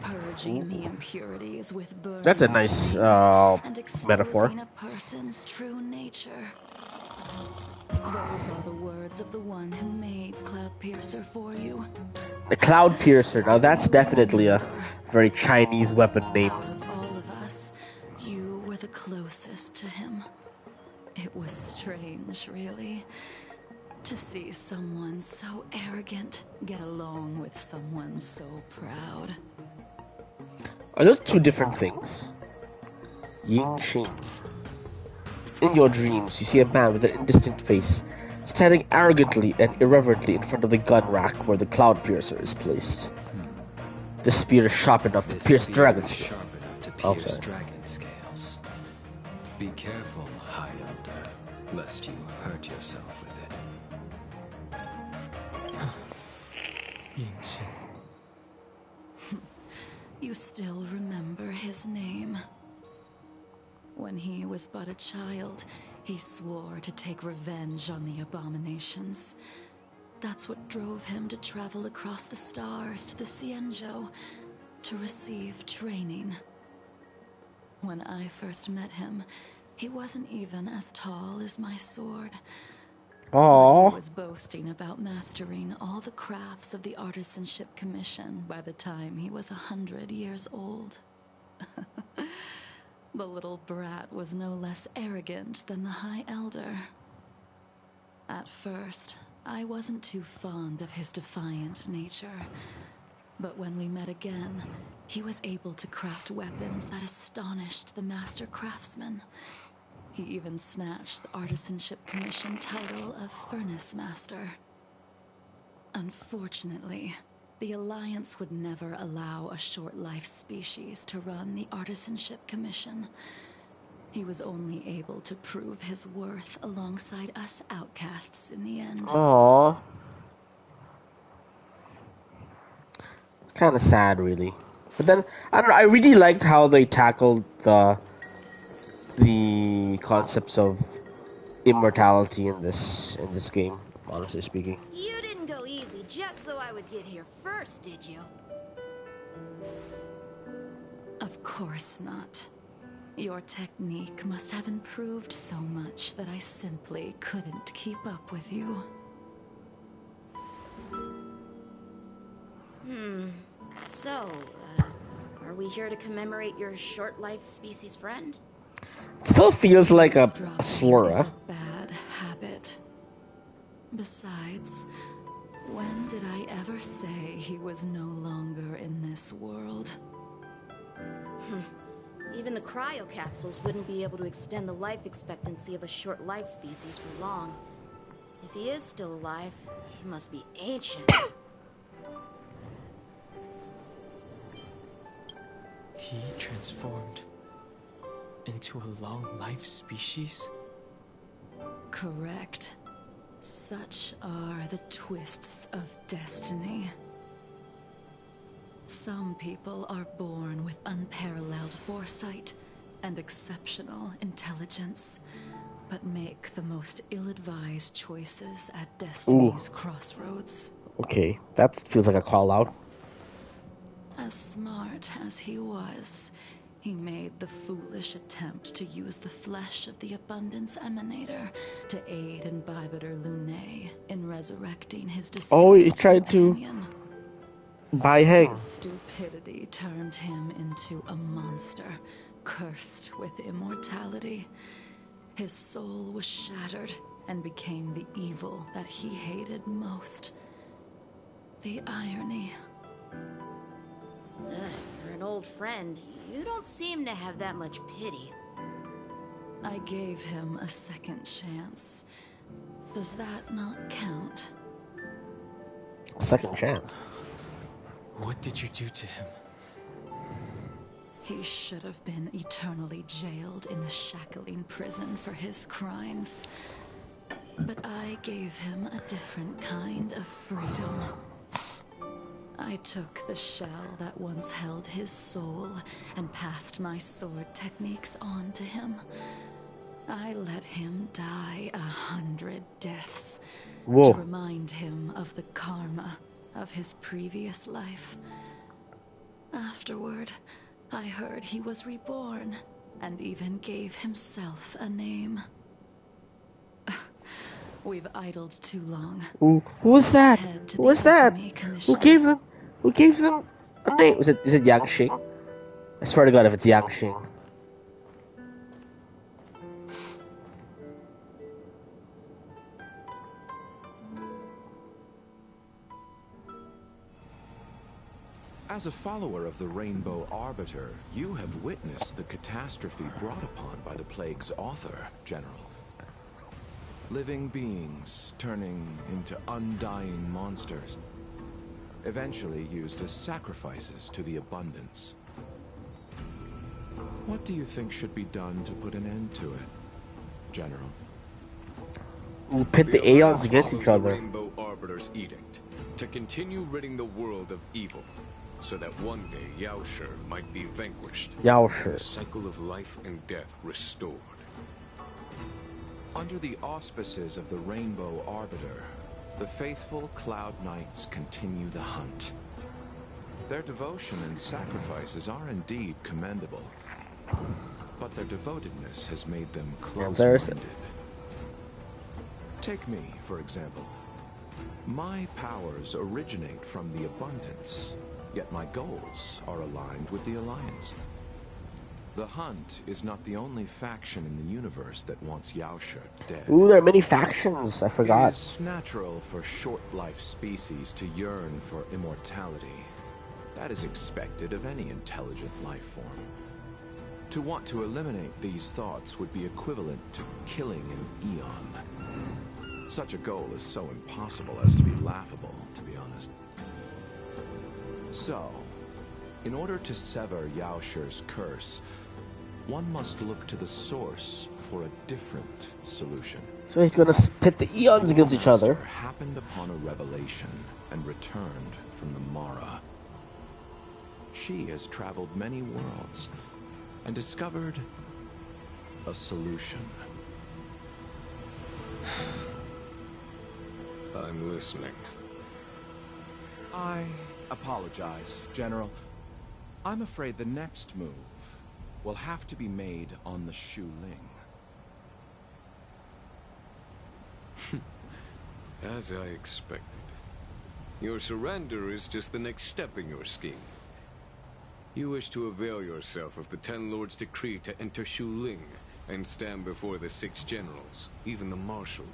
purging the impurities with burning That's a nice and exposing metaphor. a person's true nature. Those are the words of the one who made Cloudpiercer for you. The Cloud Piercer. Now that's definitely a very Chinese weapon name. Out of all of us, you were the closest to him. It was strange, really, to see someone so arrogant get along with someone so proud. Are those two different things? Ying Xing. In your dreams, you see a man with an indistinct face, standing arrogantly and irreverently in front of the gun rack where the Cloud Piercer is placed. The spear is sharp enough to pierce dragon scales. Dragon scales. Be careful, High Elder, lest you hurt yourself with it. Yingxing. You still remember his name. When he was but a child, he swore to take revenge on the abominations. That's what drove him to travel across the stars to the Xianzhou to receive training. When I first met him, he wasn't even as tall as my sword. Aww. He was boasting about mastering all the crafts of the Artisanship Commission by the time he was 100 years old. The little brat was no less arrogant than the High Elder. At first, I wasn't too fond of his defiant nature. But when we met again, he was able to craft weapons that astonished the Master Craftsman. He even snatched the Artisanship Commission title of Furnace Master. Unfortunately, the Alliance would never allow a short-life species to run the Artisanship Commission. He was only able to prove his worth alongside us outcasts in the end. Aww. Kind of sad, really. But then, I don't know, I really liked how they tackled the concepts of immortality in this game, honestly speaking. You didn't go easy just so I would get here first, did you? Of course not. Your technique must have improved so much that I simply couldn't keep up with you. So, are we here to commemorate your short-life species friend? Still feels like a slur, Is huh? a bad habit. Besides, when did I ever say he was no longer in this world? Even the cryocapsules wouldn't be able to extend the life expectancy of a short-life species for long. If he is still alive, he must be ancient. He transformed into a long-life species? Correct. Such are the twists of destiny. Some people are born with unparalleled foresight and exceptional intelligence, but make the most ill-advised choices at destiny's crossroads. Okay, that feels like a call out. As smart as he was, he made the foolish attempt to use the flesh of the Abundance Emanator to aid Imbibitor Lunay in resurrecting his deceased He tried companion. to buy Hang. His stupidity turned him into a monster, cursed with immortality. His soul was shattered and became the evil that he hated most. The irony. For a an old friend, you don't seem to have that much pity. I gave him a second chance. Does that not count? Second chance. What did you do to him? He should have been eternally jailed in the Shackling prison for his crimes. But I gave him a different kind of freedom. I took the shell that once held his soul and passed my sword techniques on to him. I let him die 100 deaths. Whoa. To remind him of the karma of his previous life. Afterward, I heard he was reborn and even gave himself a name. We've idled too long. Who was that? Who was that? Who gave them a name? Is it Yang Xing? I swear to God, if it's Yang Xing. As a follower of the Rainbow Arbiter, you have witnessed the catastrophe brought upon by the plague's author, General. Living beings turning into undying monsters, eventually used as sacrifices to the abundance. What do you think should be done to put an end to it, General? We'll pit the Aeons against each other. The Rainbow Arbiter's edict to continue ridding the world of evil, so that one day Yaoshi might be vanquished. Yaoshi. The cycle of life and death restored. Under the auspices of the Rainbow Arbiter, the faithful Cloud Knights continue the hunt. Their devotion and sacrifices are indeed commendable, but their devotedness has made them close-minded. Take me, for example. My powers originate from the Abundance, yet my goals are aligned with the Alliance. The Hunt is not the only faction in the universe that wants Yaoshi dead. Ooh, there are many factions. I forgot. It is natural for short-life species to yearn for immortality. That is expected of any intelligent life form. To want to eliminate these thoughts would be equivalent to killing an eon. Such a goal is so impossible as to be laughable, to be honest. So, in order to sever Yaoshi's curse, one must look to the source for a different solution. So he's gonna pit the Eons against each other. Happened upon a revelation and returned from the Mara. She has traveled many worlds and discovered a solution. I'm listening. I apologize, General. I'm afraid the next move will have to be made on the Shu Ling. As I expected. Your surrender is just the next step in your scheme. You wish to avail yourself of the Ten Lords' decree to enter Shu Ling and stand before the 6 generals, even the Marshal.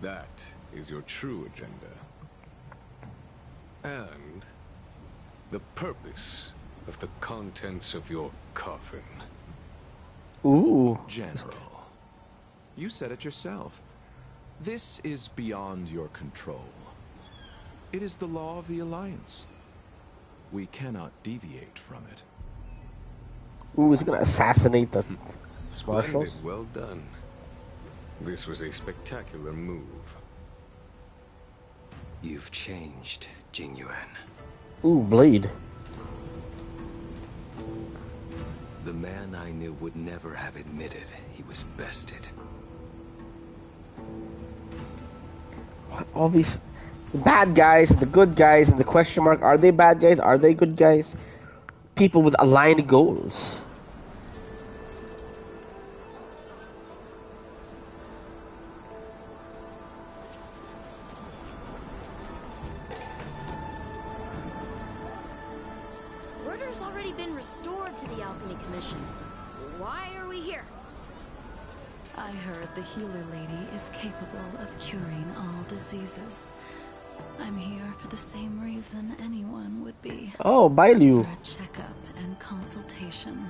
That is your true agenda. And the purpose of the contents of your coffin. Ooh. General, you said it yourself. This is beyond your control. It is the law of the Alliance. We cannot deviate from it. Ooh, he's gonna assassinate the Marshals. Splendid, well done. This was a spectacular move. You've changed, Jing Yuan. Ooh, blade. The man I knew would never have admitted he was bested. All these bad guys, the good guys, and the question mark, are they bad guys? Are they good guys? People with aligned goals. Order's already been restored to the Alchemy Commission. Why are we here? I heard the healer lady is capable of curing all diseases. I'm here for the same reason anyone would be. Oh, Bailu. For a checkup and consultation.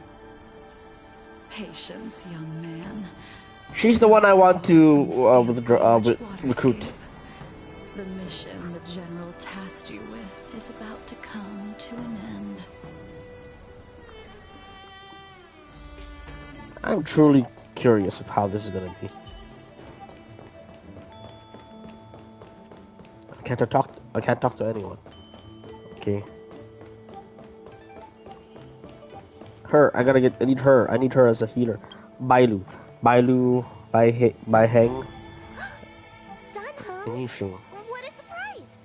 Patience, young man. She's the one I want to recruit. The mission the General tasked you with is about to come to an end. I'm truly curious of how this is gonna be. I can't talk to anyone. Okay. I need her. I need her as a healer. Bailu, Baiheng. Danheng? What a surprise!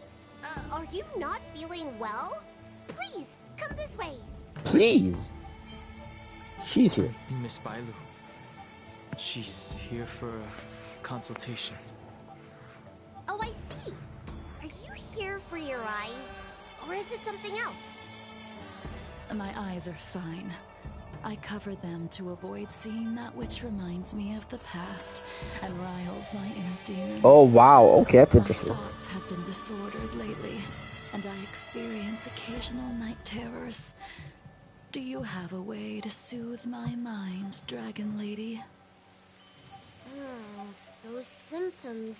Are you not feeling well? Please, come this way. Please. She's here. Miss Bailu. She's here for a consultation. Oh, I see. Are you here for your eyes? Or is it something else? My eyes are fine. I cover them to avoid seeing that which reminds me of the past and riles my inner demons. Oh wow, okay, that's interesting. My thoughts have been disordered lately, and I experience occasional night terrors. Do you have a way to soothe my mind, Dragon Lady? Those symptoms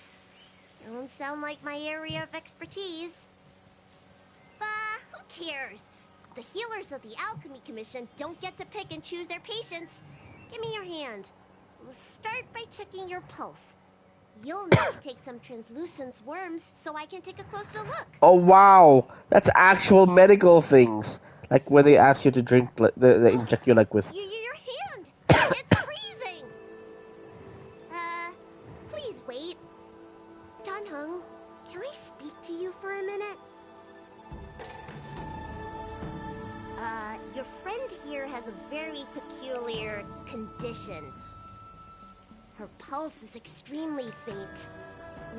don't sound like my area of expertise. But who cares? The healers of the Alchemy Commission don't get to pick and choose their patients. Give me your hand. We'll start by checking your pulse. You'll need to take some translucence worms so I can take a closer look. Oh wow, that's actual medical things. Like when they ask you to drink, they inject you like with. Your hand! It's freezing! Please wait. Danheng, can I speak to you for a minute? Your friend here has a very peculiar condition. Her pulse is extremely faint.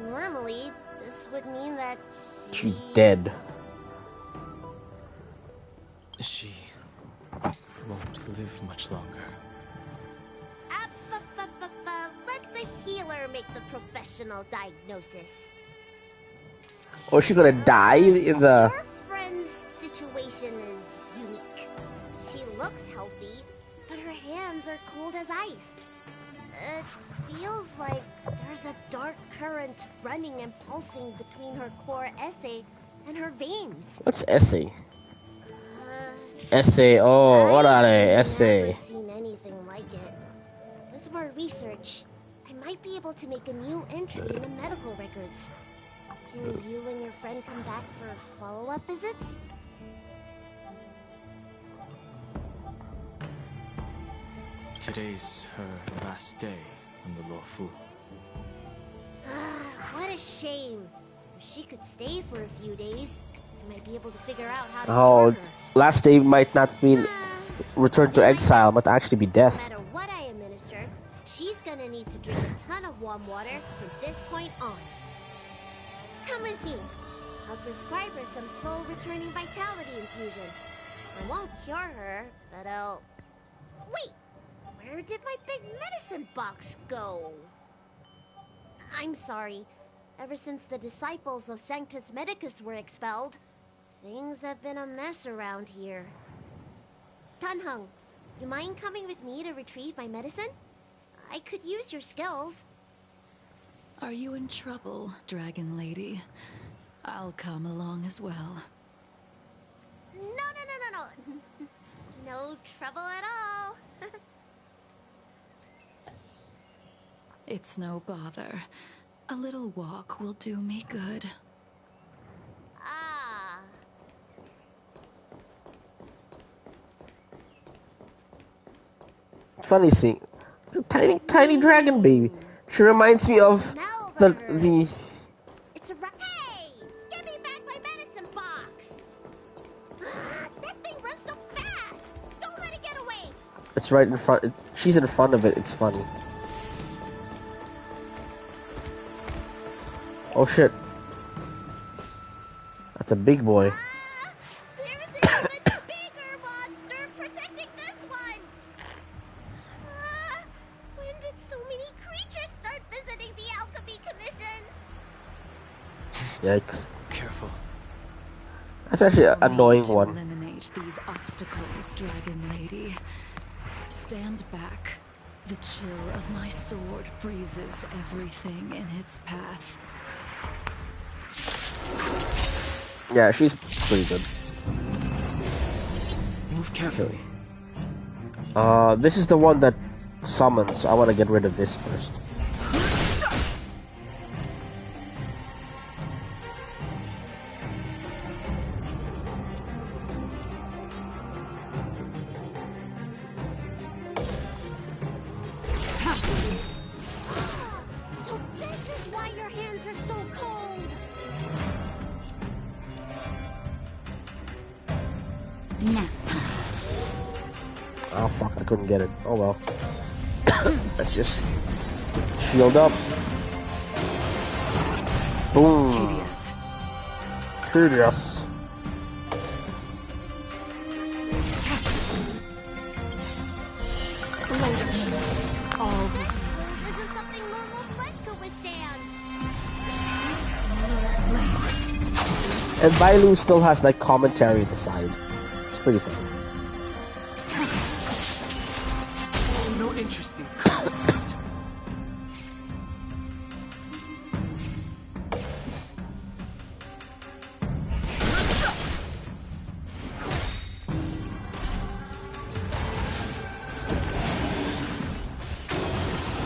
Normally, this would mean that she's dead. She won't live much longer. Let the healer make the professional diagnosis. Or is she gonna die in the... Your friend's situation is unique. She looks healthy, but her hands are cold as ice. It feels like there's a dark current running and pulsing between her core essay and her veins. What's essay? Essay, oh, orale, essay. I've never seen anything like it. With more research, I might be able to make a new entry in the medical records. Can you and your friend come back for follow-up visits? Today's her last day on the Luofu. What a shame. If she could stay for a few days, I might be able to figure out how to Oh, cure her. last day might not mean return to exile, but actually be death. No matter what I administer, she's gonna need to drink a ton of warm water from this point on. Come with me. I'll prescribe her some soul-returning vitality infusion. I won't cure her, but I'll... Wait! Where did my big medicine box go? I'm sorry. Ever since the disciples of Sanctus Medicus were expelled, things have been a mess around here. Danheng, you mind coming with me to retrieve my medicine? I could use your skills. Are you in trouble, Dragon Lady? I'll come along as well. No. No trouble at all. It's no bother. A little walk will do me good. Funny seeing tiny dragon baby. She reminds me of the It's a Hey! Give me back my medicine box! That thing runs so fast! Don't let it get away! It's right in front. She's in front of it. It's funny. Oh shit. That's a big boy. There's an even bigger monster protecting this one! When did so many creatures start visiting the Alchemy Commission? Yikes. That's actually an annoying to one. Eliminate these obstacles, Dragon Lady. Stand back. The chill of my sword freezes everything in its path. Yeah, she's pretty good. Move carefully. This is the one that summons. I want to get rid of this first. So this is why your hands are so cold. Nap time. Oh fuck, I couldn't get it. Oh well. Let's just shield up. Boom. Tedious. Tedious. All Isn't something normal flesh could withstand. And Bailu still has like commentary at the side. It's pretty funny. No interesting content.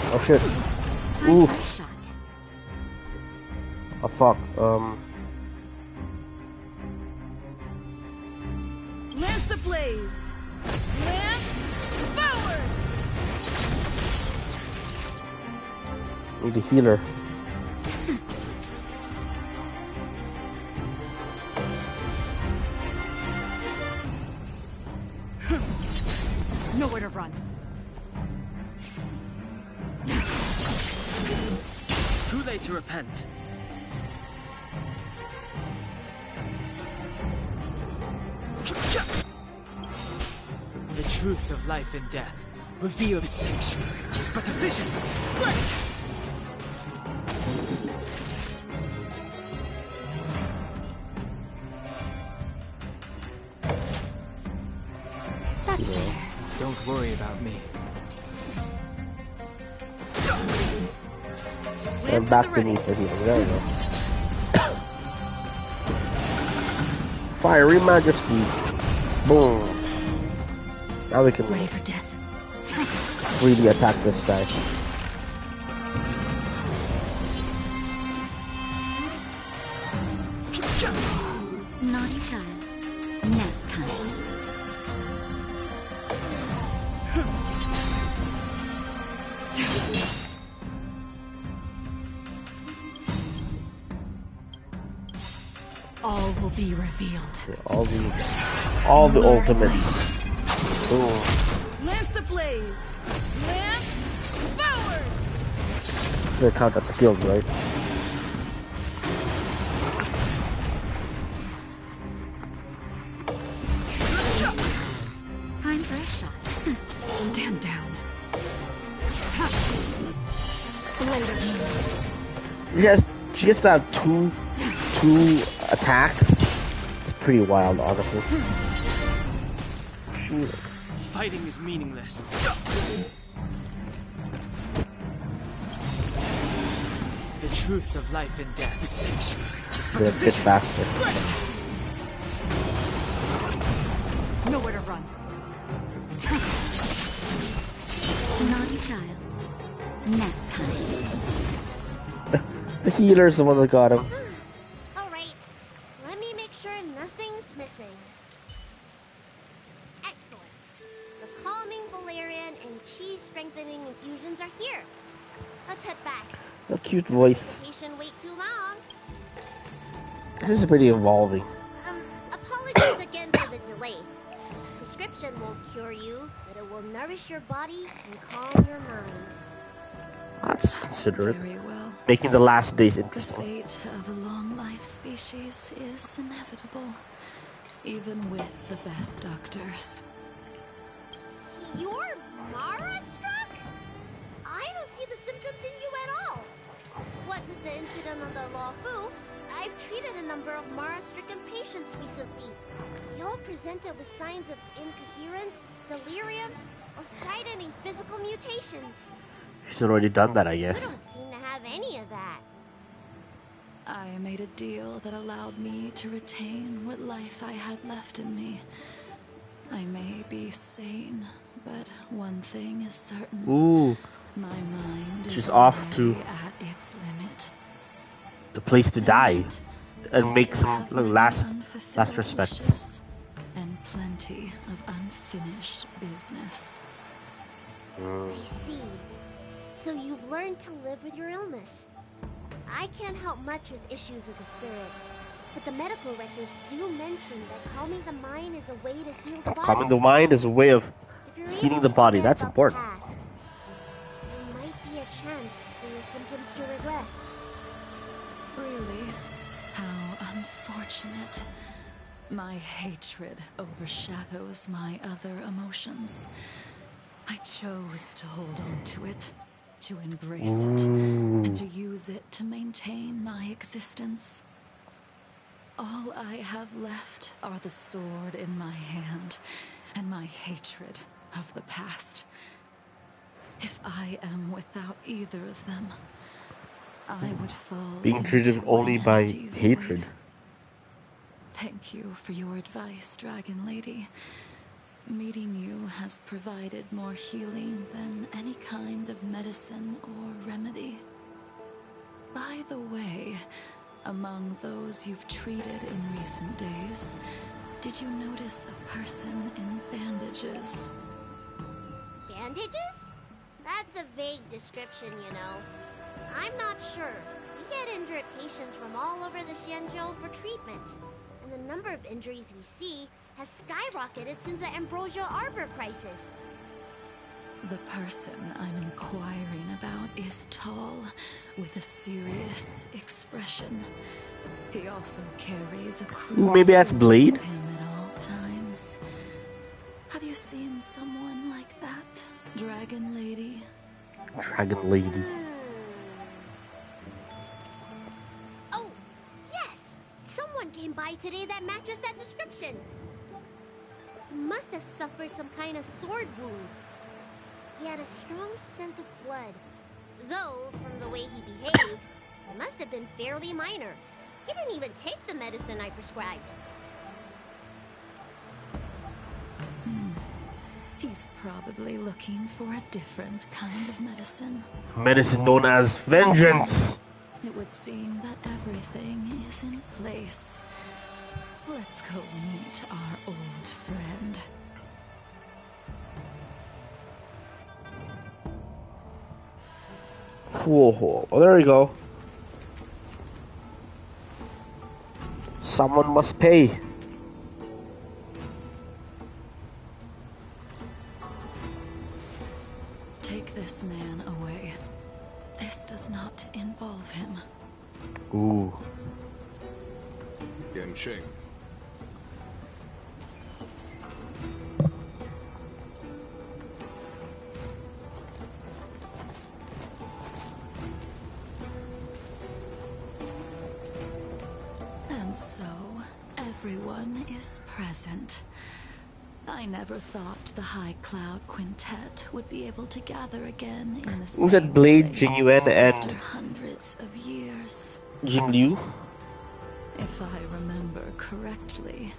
Oh shit. Oof. Oh fuck. Lance ablaze! Lance forward! Need a healer. Nowhere to run. Too late to repent. The truth of life and death. Reveal the sanctuary is but a vision. Break! That's fair. Don't worry about me. And back to me for healing. There we go. Fiery Majesty. Boom. Now we can ready for death. really attack this guy. Naughty child. Nap time. All will be revealed. Yeah, all the ultimates. Boom. Lance ablaze! Lance forward! They count as skills, right? Time for a shot. Stand down. She gets to have two attacks. It's pretty wild, honestly. Fighting is meaningless. The truth of life and death. The sanctuary is but They're a a bit vision. faster. Nowhere to run. Naughty child. Nap time. The healer's the one that got him. Alright, let me make sure nothing's missing. Excellent. The calming valerian and chi strengthening infusions are here. Let's head back. A cute voice. Patient wait too long. This is pretty evolving. Apologies again for the delay. This prescription won't cure you, but it will nourish your body and calm your mind. That's considerate. Very well. Making the last days The interesting. fate of a long-life species is inevitable, even with the best doctors. You're Mara struck? I don't see the symptoms in you at all. What with the incident on the Law Fu, I've treated enough number of Mara-stricken patients recently. They all presented with signs of incoherence, delirium, or frightening physical mutations. She's already done that, I guess. You don't seem to have any of that. I made a deal that allowed me to retain what life I had left in me. I may be sane, but one thing is certain. Ooh. My mind She's is off to at its limit. the place to die and I make still some have many last unfulfilled respects. wishes and plenty of unfinished business. I see. So you've learned to live with your illness. I can't help much with issues of the spirit, but the medical records do mention that calming the mind is a way to heal the body. Calming the mind is a way of If you're healing able the to body. forget That's about important. the past, there might be a chance for your symptoms to regress. Really? How unfortunate. My hatred overshadows my other emotions. I chose to hold on to it, to embrace it, and to use it to maintain my existence. All I have left are the sword in my hand and my hatred of the past. If I am without either of them, I would fall Being treated into only an by empty void. hatred. Thank you for your advice, Dragon Lady. Meeting you has provided more healing than any kind of medicine or remedy. By the way, among those you've treated in recent days, did you notice a person in bandages? Bandages? That's a vague description, you know. I'm not sure. We get injured patients from all over the Xianzhou for treatment, and the number of injuries we see has skyrocketed since the Ambrosia Arbor crisis. The person I'm inquiring about is tall, with a serious expression. He also carries a cruel Maybe that's sword Blade? with him at all times. Have you seen someone like that, Dragon Lady? Dragon Lady. Oh, yes! Someone came by today that matches that description. He must have suffered some kind of sword wound. He had a strong scent of blood. Though, from the way he behaved, it must have been fairly minor. He didn't even take the medicine I prescribed. He's probably looking for a different kind of medicine. Medicine known as vengeance. It would seem that everything is in place. Let's go meet our old friend. Whoa. Oh, there we go. Someone must pay. Take this man away. This does not involve him. Ooh. Yanqing. And so, everyone is present. I never thought the High Cloud Quintet would be able to gather again in the Was that same Blade, place Jing Yuan, after and hundreds of years. Jing Liu? If I remember correctly,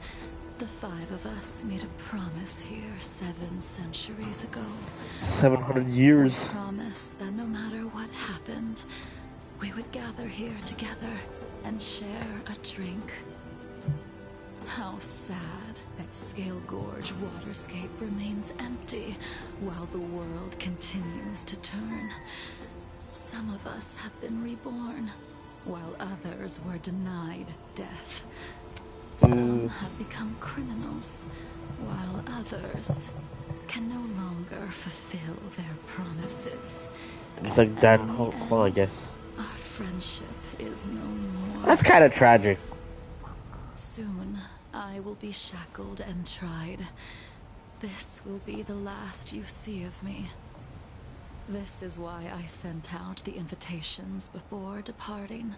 the five of us made a promise here 7 centuries ago. 700 years. A promise that no matter what happened, we would gather here together and share a drink. How sad that Scale Gorge waterscape remains empty while the world continues to turn. Some of us have been reborn, while others were denied death. Some have become criminals, while others can no longer fulfill their promises. It's like Dan Hong Kong, I guess. Our friendship is no more. That's kind of tragic. Soon, I will be shackled and tried. This will be the last you see of me. This is why I sent out the invitations before departing.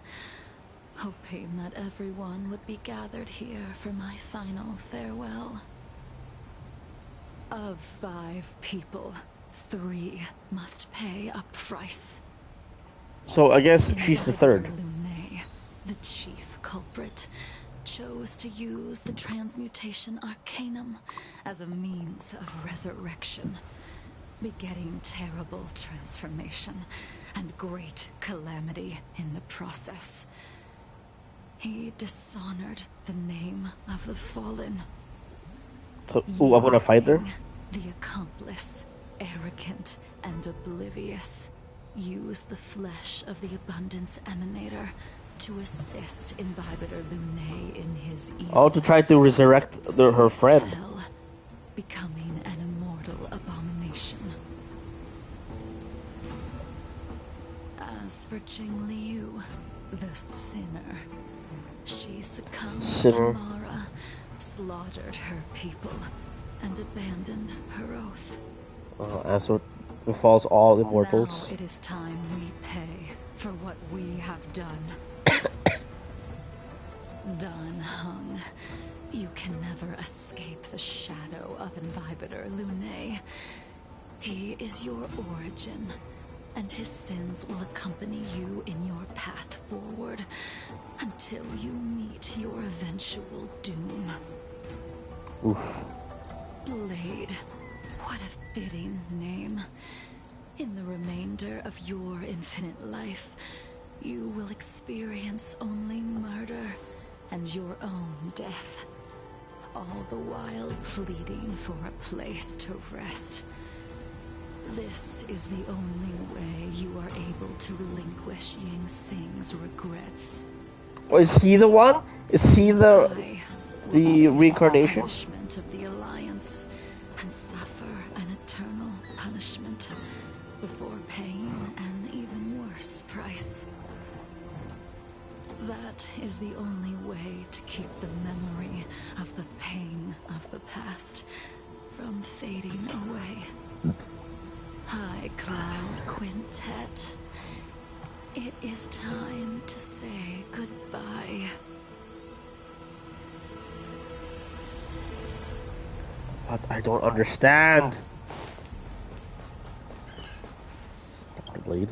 hoping that everyone would be gathered here for my final farewell. Of 5 people, 3 must pay a price. So I guess she's the third. Lunay, the chief culprit, chose to use the transmutation arcanum as a means of resurrection, begetting terrible transformation and great calamity in the process. He dishonored the name of the fallen. So, ooh, I'm gonna fight her? The accomplice, arrogant and oblivious, used the flesh of the Abundance Emanator to assist Imbibitor Lunay in his evil. Oh, to try to resurrect her friend. Fell, becoming an immortal abomination. As for Jingliu, the sinner, she succumbed to Mara, slaughtered her people, and abandoned her oath. And so it falls all immortals. Now it is time we pay for what we have done. Dan Heng, you can never escape the shadow of Imbibitor Lunay. He is your origin, and his sins will accompany you in your path forward until you meet your eventual doom. Oof. Blade, what a fitting name. In the remainder of your infinite life, you will experience only murder and your own death, all the while pleading for a place to rest. This is the only way you are able to relinquish Ying Sing's regrets. Oh, is he the one? Is he the reincarnation? Punishment of the Alliance and suffer an eternal punishment before paying an even worse price. That is the only way to keep the memory of the pain of the past from fading away. High Cloud Quintet, it is time to say goodbye. But I don't understand. Blade.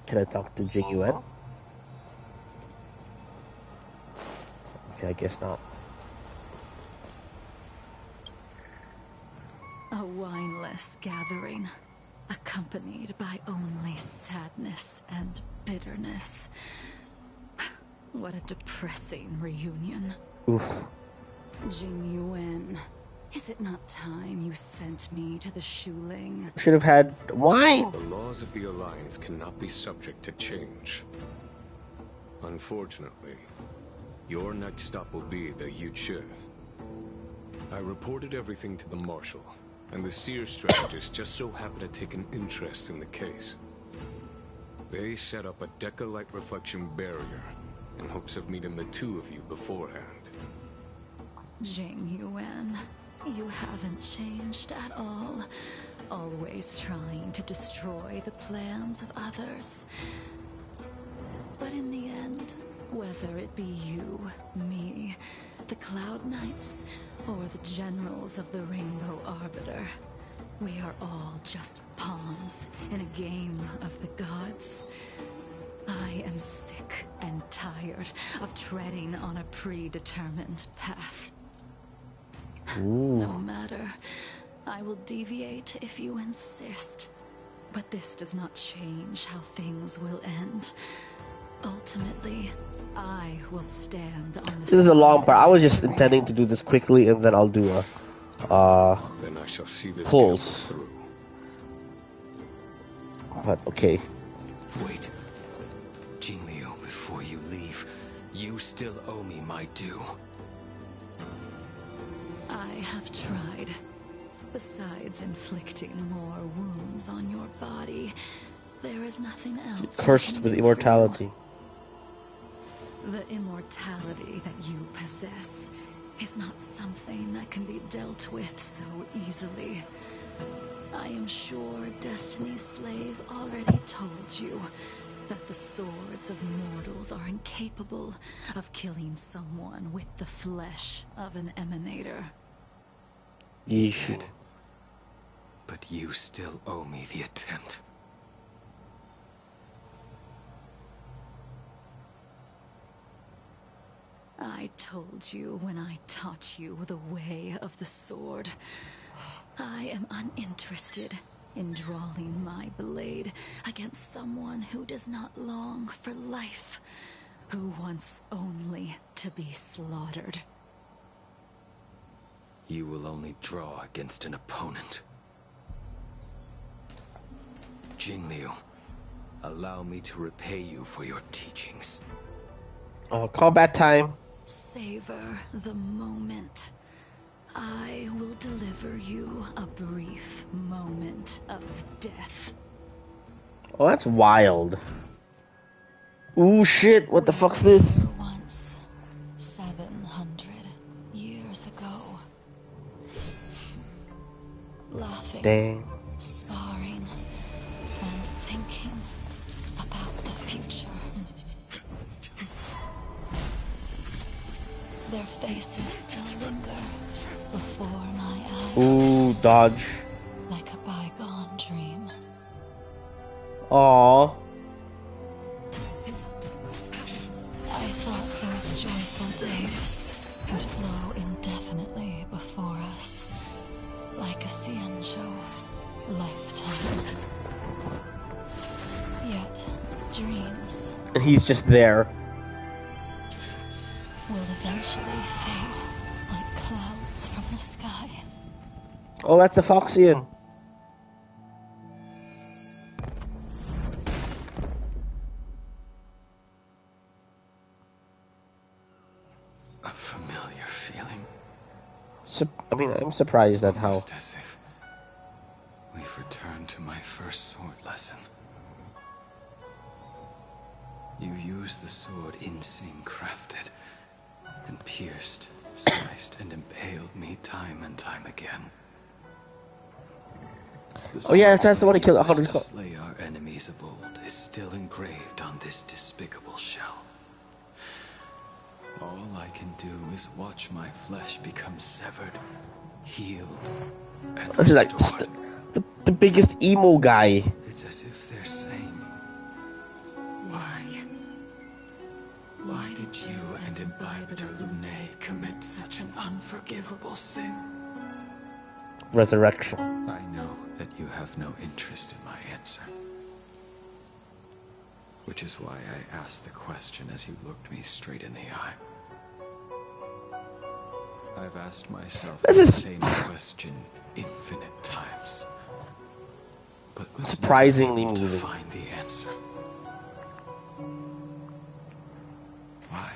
Can I talk to Jing Yuan? Okay, I guess not. A wineless gathering, accompanied by only sadness and bitterness. What a depressing reunion. Oof. Jing Yuan, is it not time you sent me to the Shuling? Should have had wine. The laws of the Alliance cannot be subject to change. Unfortunately, your next stop will be the Yuchi. I reported everything to the Marshal, and the Seer strategist just so happened to take an interest in the case. They set up a Deca light reflection barrier in hopes of meeting the two of you beforehand. Jing Yuan, you haven't changed at all. Always trying to destroy the plans of others. But in the end, whether it be you, me, the Cloud Knights, or the generals of the Rainbow Arbiter, we are all just pawns in a game of the gods. I am sick and tired of treading on a predetermined path. No matter, I will deviate if you insist. But this does not change how things will end. Ultimately, I will stand on the This is a long part. I was just intending to do this quickly and then I'll do a then I shall see this pulls. through. But okay. Wait. Jingliu, before you leave, you still owe me my due. I have tried. Besides inflicting more wounds on your body, there is nothing else. Cursed with immortality. The immortality that you possess is not something that can be dealt with so easily. I am sure Destiny's Slave already told you that the swords of mortals are incapable of killing someone with the flesh of an Emanator. You did. But you still owe me the attempt. I told you when I taught you the way of the sword. I am uninterested in drawing my blade against someone who does not long for life, who wants only to be slaughtered. You will only draw against an opponent. Jingliu, allow me to repay you for your teachings. Oh, combat time. Savor the moment. I will deliver you a brief moment of death. Oh, that's wild. Ooh, shit, what the fuck's this? Once, 700 years ago. Laughing, Dang. sparring, and thinking about the future. Their faces still linger before my eyes. Ooh, dodge. Like a bygone dream. Aww. I thought those joyful days would flow indefinitely before us. Like a Xianzhou lifetime. Yet, dreams And he's just there. will eventually fade like clouds from the sky. Oh, that's the Foxian. A familiar feeling. I mean, I'm surprised at how... Almost as if we've returned to my first sword lesson. You used the sword Insing crafted, and pierced, sliced, and impaled me time and time again. Oh yeah, that's the one who killed 100 to slay our enemies of old is still engraved on this despicable shell. All I can do is watch my flesh become severed, healed, and This is like restored. the biggest emo guy. It's as if they're saying, why did you and Imbibitor Lunae commit such an unforgivable sin? Resurrection. I know that you have no interest in my answer. Which is why I asked the question as you looked me straight in the eye. I've asked myself the same question infinite times. But was surprisingly never able moving. to find the answer. Why?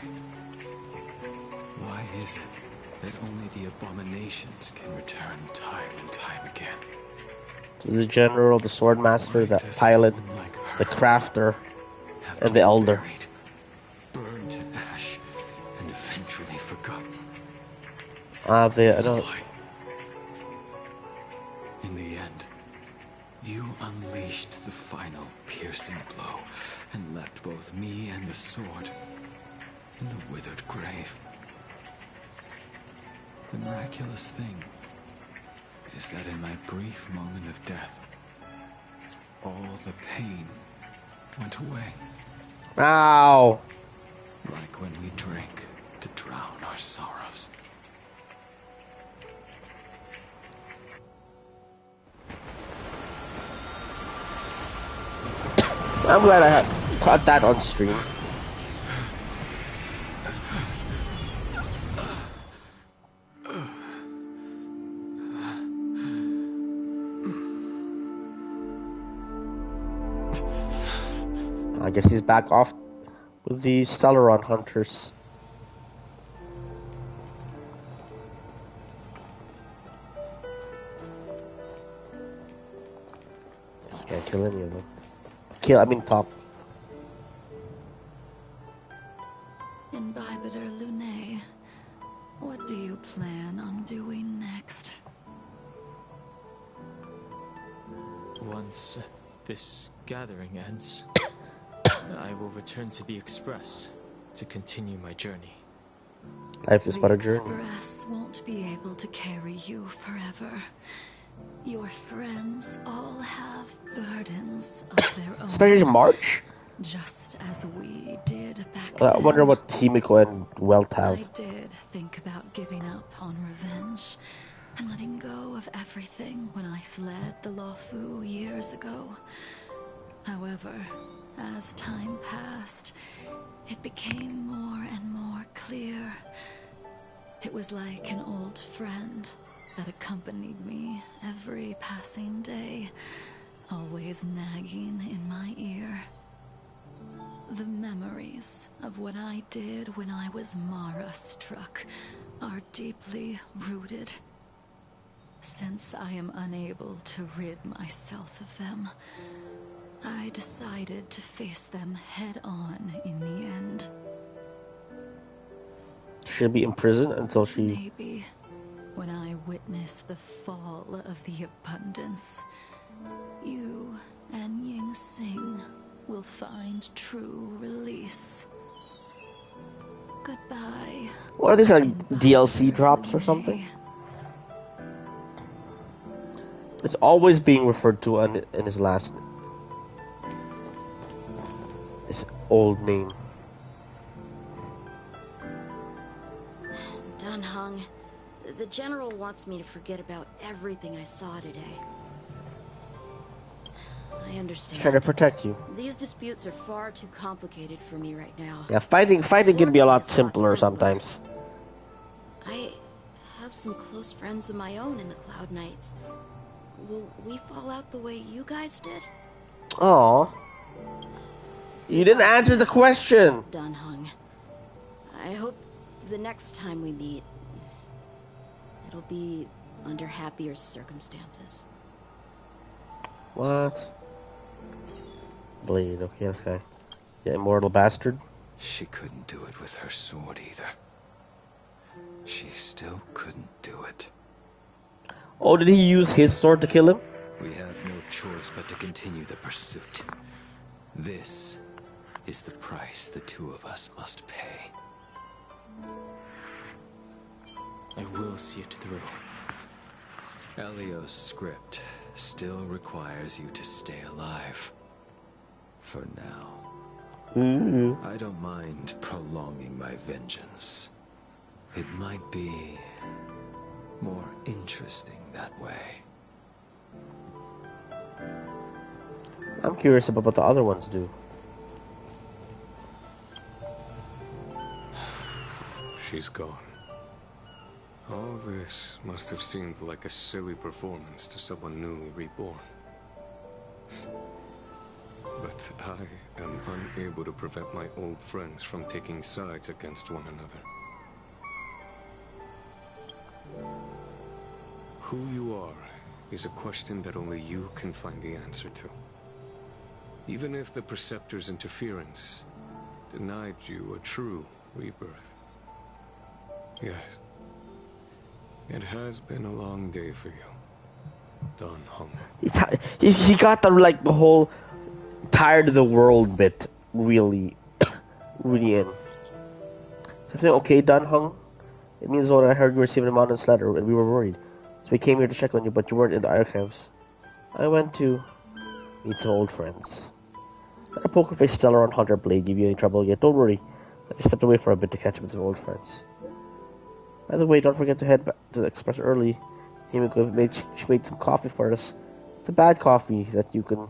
Why is it that only the abominations can return time and time again? The general, the swordmaster, the pilot, the crafter, and the elder. Burned to ash and eventually forgotten. I don't... In the end, you unleashed the final piercing blow and left both me and the sword in the withered grave. The miraculous thing is that in my brief moment of death, all the pain went away. Ow! Like when we drink to drown our sorrows. I'm glad I caught that on stream. I guess he's back off with the Stellaron hunters. Just can't kill any of them. Top. Imbibitor Lunae, what do you plan on doing next? Once this gathering ends, I will return to the Express to continue my journey. Life is but a The journey. Express won't be able to carry you forever. Your friends all have burdens of their own. Especially March. Just as we did back I then. wonder what Himiko and Welt have. I did think about giving up on revenge and letting go of everything when I fled the Luofu years ago. However, as time passed, it became more and more clear. It was like an old friend that accompanied me every passing day, always nagging in my ear. The memories of what I did when I was Mara-struck are deeply rooted. Since I am unable to rid myself of them, I decided to face them head-on in the end. She'll be imprisoned until she... Maybe when I witness the fall of the abundance, you and Ying Sing will find true release. Goodbye. What are these, like DLC drops or something? It's always being referred to in his last... his old name. Dan Heng, the General wants me to forget about everything I saw today. I understand. He's trying to protect you. These disputes are far too complicated for me right now. Yeah, fighting can be a lot simpler sometimes. I have some close friends of my own in the Cloud Knights. Will we fall out the way you guys did? Oh, you didn't answer the question. Dan Heng, I hope the next time we meet, it'll be under happier circumstances. What? Blade, okay, this guy. Yeah, immortal bastard. She couldn't do it with her sword either. She still couldn't do it. Oh, did he use his sword to kill him? We have no choice but to continue the pursuit. This is the price the two of us must pay. I will see it through. Elio's script still requires you to stay alive. For now. I don't mind prolonging my vengeance. It might be more interesting that way. I'm curious about what the other ones do. She's gone. All this must have seemed like a silly performance to someone newly reborn. But I am unable to prevent my old friends from taking sides against one another. Who you are is a question that only you can find the answer to. Even if the Preceptor's interference denied you a true rebirth. Yes. It has been a long day for you, Dan Heng. He got the whole tired of the world bit really in. So everything okay, Dan Heng? It means what I heard you received a anonymous letter and we were worried. So we came here to check on you, but you weren't in the archives. I went to meet some old friends. That a poker face stellar on Hunter Blade give you any trouble yet? Don't worry. I just stepped away for a bit to catch up with some old friends. By the way, don't forget to head back to the Express early. Himiko made some coffee for us. It's a bad coffee that you can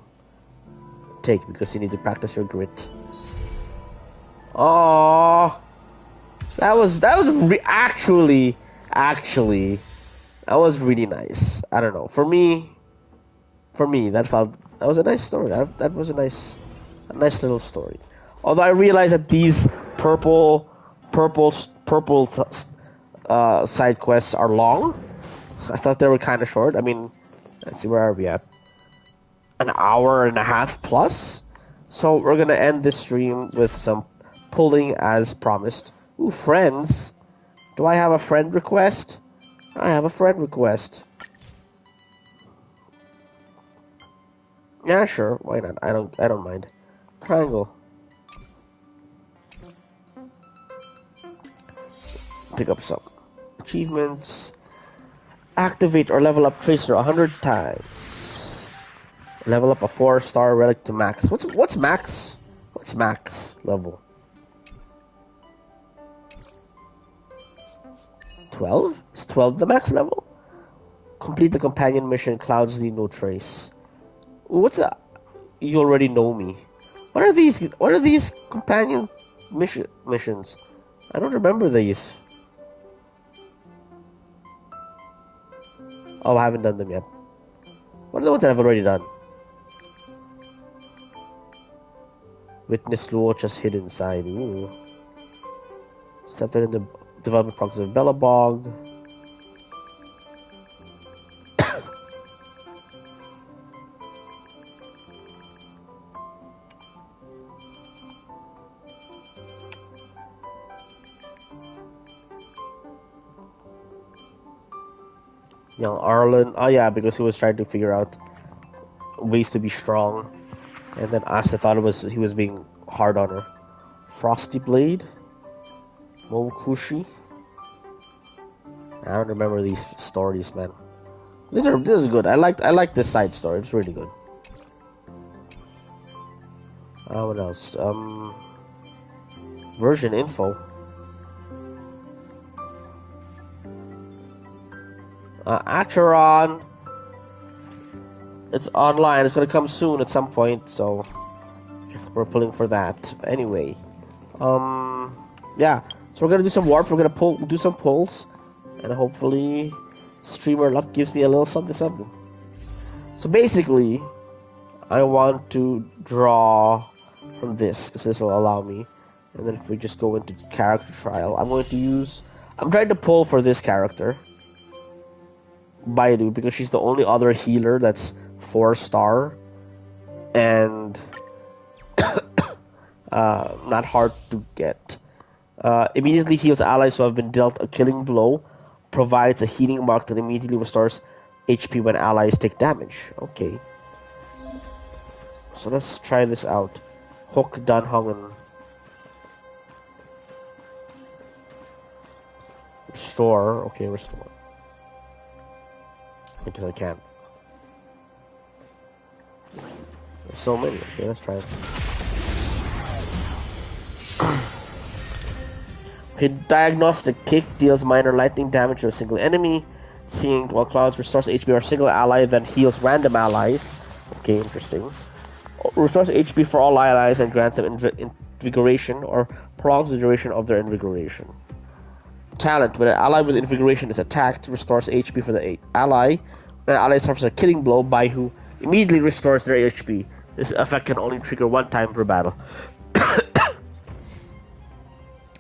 take because you need to practice your grit. Oh, that was actually that was really nice. I don't know. For me, that was a nice story. That was a nice little story. Although I realized that these purple side quests are long. I thought they were kind of short. I mean, let's see, where are we at? An hour and a half plus. So we're gonna end this stream with some pulling as promised. Ooh, friends. Do I have a friend request? I have a friend request. Yeah, sure. Why not? I don't mind. Triangle. Pick up some achievements. Activate or level up Tracer 100 times. Level up a 4-star relic to max. What's max? What's max level? 12? Is 12 the max level? Complete the companion mission, Clouds Leave No Trace. What's that? You already know me. What are these companion missions? I don't remember these. Oh, I haven't done them yet. What are the ones that I've already done? Witness Luocha's hidden side. Ooh. Stepped in the development process of Bellabog. Young Arlen. Oh yeah, because he was trying to figure out ways to be strong. And then Asta thought he was being hard on her. Frosty Blade. Mokushi. I don't remember these stories, man. This is good. I like this side story. It's really good. What else? Version info. Acheron. It's online. It's gonna come soon at some point, so I guess we're pulling for that. Anyway, yeah. So we're gonna do some warp. We're gonna do some pulls, and hopefully, streamer luck gives me a little something. So basically, I want to draw from this because this will allow me. And then if we just go into character trial, I'm trying to pull for this character. Baidu, because she's the only other healer that's 4-star and not hard to get. Immediately heals allies who have been dealt a killing blow. Provides a healing mark that immediately restores HP when allies take damage. Okay. So let's try this out. Hook Danhongen. Restore. Okay, restore. Because I can. There's so many. Okay, let's try it. Okay, Diagnostic Kick deals minor lightning damage to a single enemy. Seeing while Clouds restores HP or single ally, then heals random allies. Okay, interesting. Restores HP for all allies and grants them invigoration or prolongs the duration of their invigoration. Talent: when an ally with invigoration is attacked, restores HP for the ally. When an ally suffers a killing blow, Baihu immediately restores their HP. This effect can only trigger one time per battle.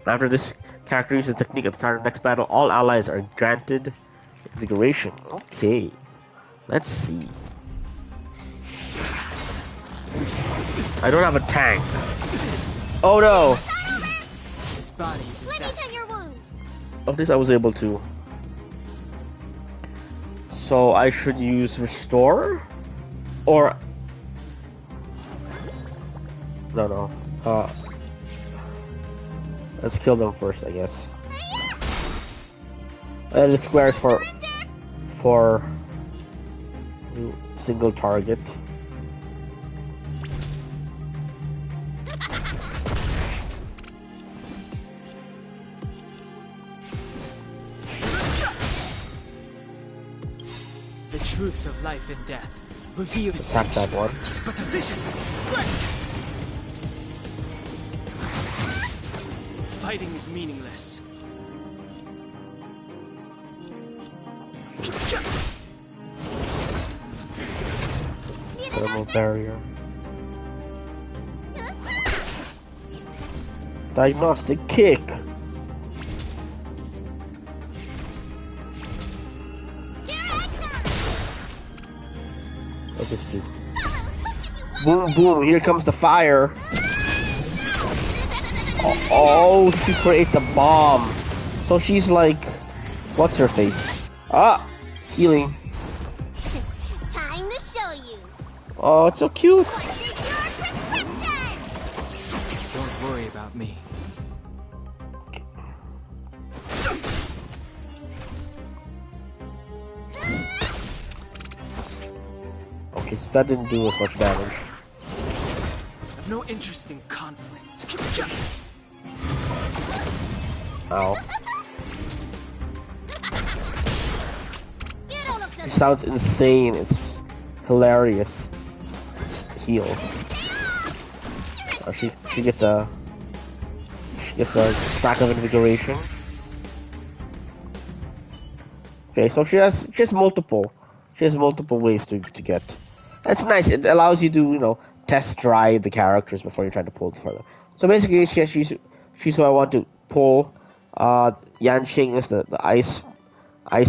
After this character uses the technique at the start of the next battle, all allies are granted invigoration. Okay, let's see. I don't have a tank. Oh no! His body is infected. At least I was able to. So I should use restore, or no. Let's kill them first, I guess. And the squares for single target. The truth of life and death. Reveal the Tap that one. It's but a vision. Fighting is meaningless. Thermal barrier. Diagnostic kick. What does this do? Boom, boom, here comes the fire. Oh, she creates a bomb. So she's like, what's her face? Ah, healing. Time to show you. Oh, it's so cute. Don't worry about me. Okay, so that didn't do as much damage. I've no interest in conflict. Ow. It sounds insane. It's hilarious. It's heal. Oh, she gets a stack of invigoration. Okay, so she has multiple ways to get. That's nice. It allows you to test drive the characters before you try to pull it further. So basically, she's who I want to pull. Yanqing is the ice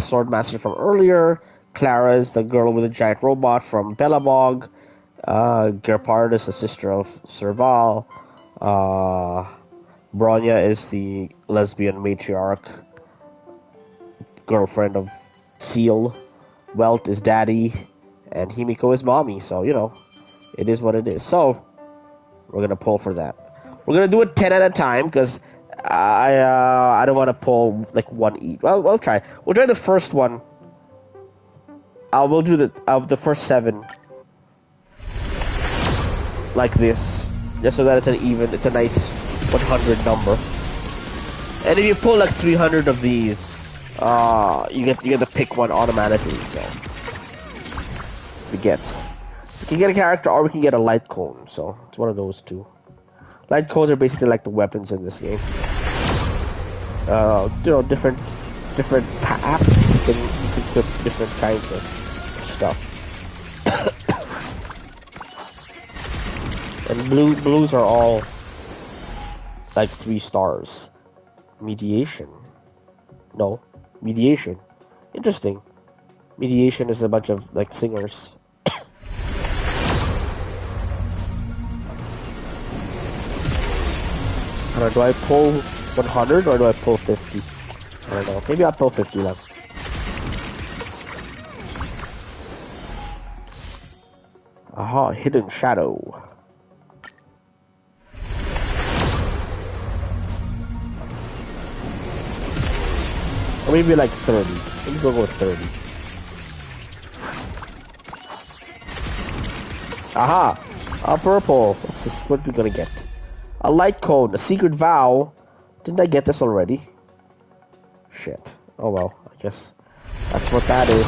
sword master from earlier. Clara is the girl with a giant robot from Belobog. Gerpard is the sister of Serval. Bronya is the lesbian matriarch, girlfriend of Seal. Welt is daddy, and Himiko is mommy. So it is what it is. So we're gonna pull for that. We're gonna do it 10 at a time because I don't want to pull like one each. Well, we'll try. We'll try the first one. We'll do the first 7 like this, just so that it's a nice 100 number. And if you pull like 300 of these, you get to pick one automatically. So we can get a character, or we can get a light cone. So it's one of those two. Light cones are basically like the weapons in this game. Different paths. You can equip different kinds of stuff. And blues are all like 3 stars. Mediation. Interesting. Mediation is a bunch of like singers. I don't know, do I pull 100 or do I pull 50? I don't know. Maybe I'll pull 50 left. Aha, hidden shadow. Or maybe like 30. Maybe we'll go with 30. Aha! A purple. What's this? What are we gonna get? A light cone. A secret vow. Didn't I get this already? Shit. Oh well. I guess that's what that is.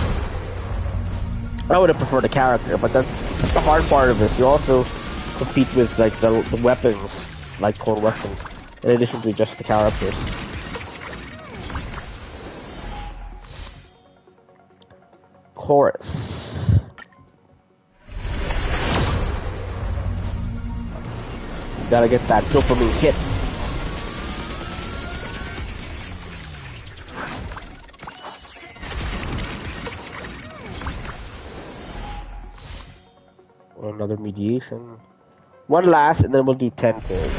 I would have preferred a character, but that's the hard part of this. You also compete with like the weapons, light cone weapons, in addition to just the characters. Chorus. Gotta get that dopamine hit. Or another mediation. One last, and then we'll do 10 pulls.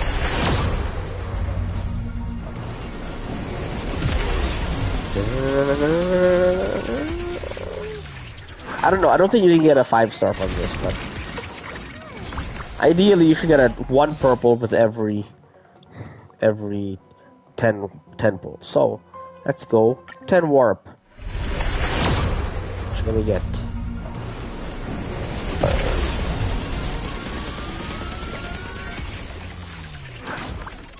I don't know. I don't think you can get a 5-star from this, but ideally you should get 1 purple with every 10 pulls. So let's go 10 warp. What should we get?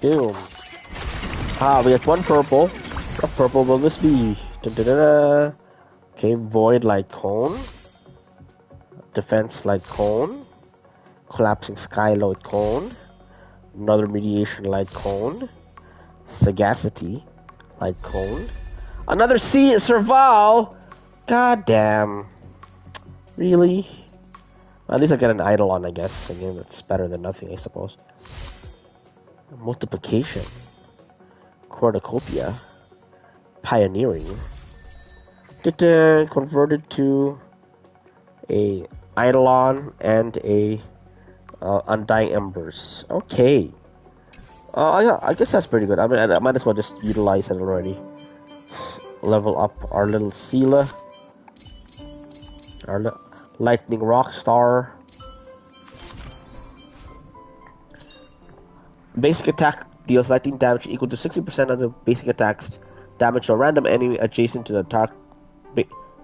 Boom. We got 1 purple. What purple will this be? Da-da-da-da. Okay, void light cone. Defense light cone. Collapsing sky light cone. Another mediation light cone. Sagacity light cone. Another Serval. God damn. Really? Well, at least I get an Eidolon, I guess. A game that's better than nothing, I suppose. Multiplication. Cornucopia. Pioneering. Converted to a Eidolon and a Undying Embers. Okay. Yeah, I guess that's pretty good. I mean, I might as well just utilize it already. Level up our little Seela. Our Lightning Rockstar. Basic attack deals 19 damage equal to 60% of the basic attack's damage to a random enemy adjacent to the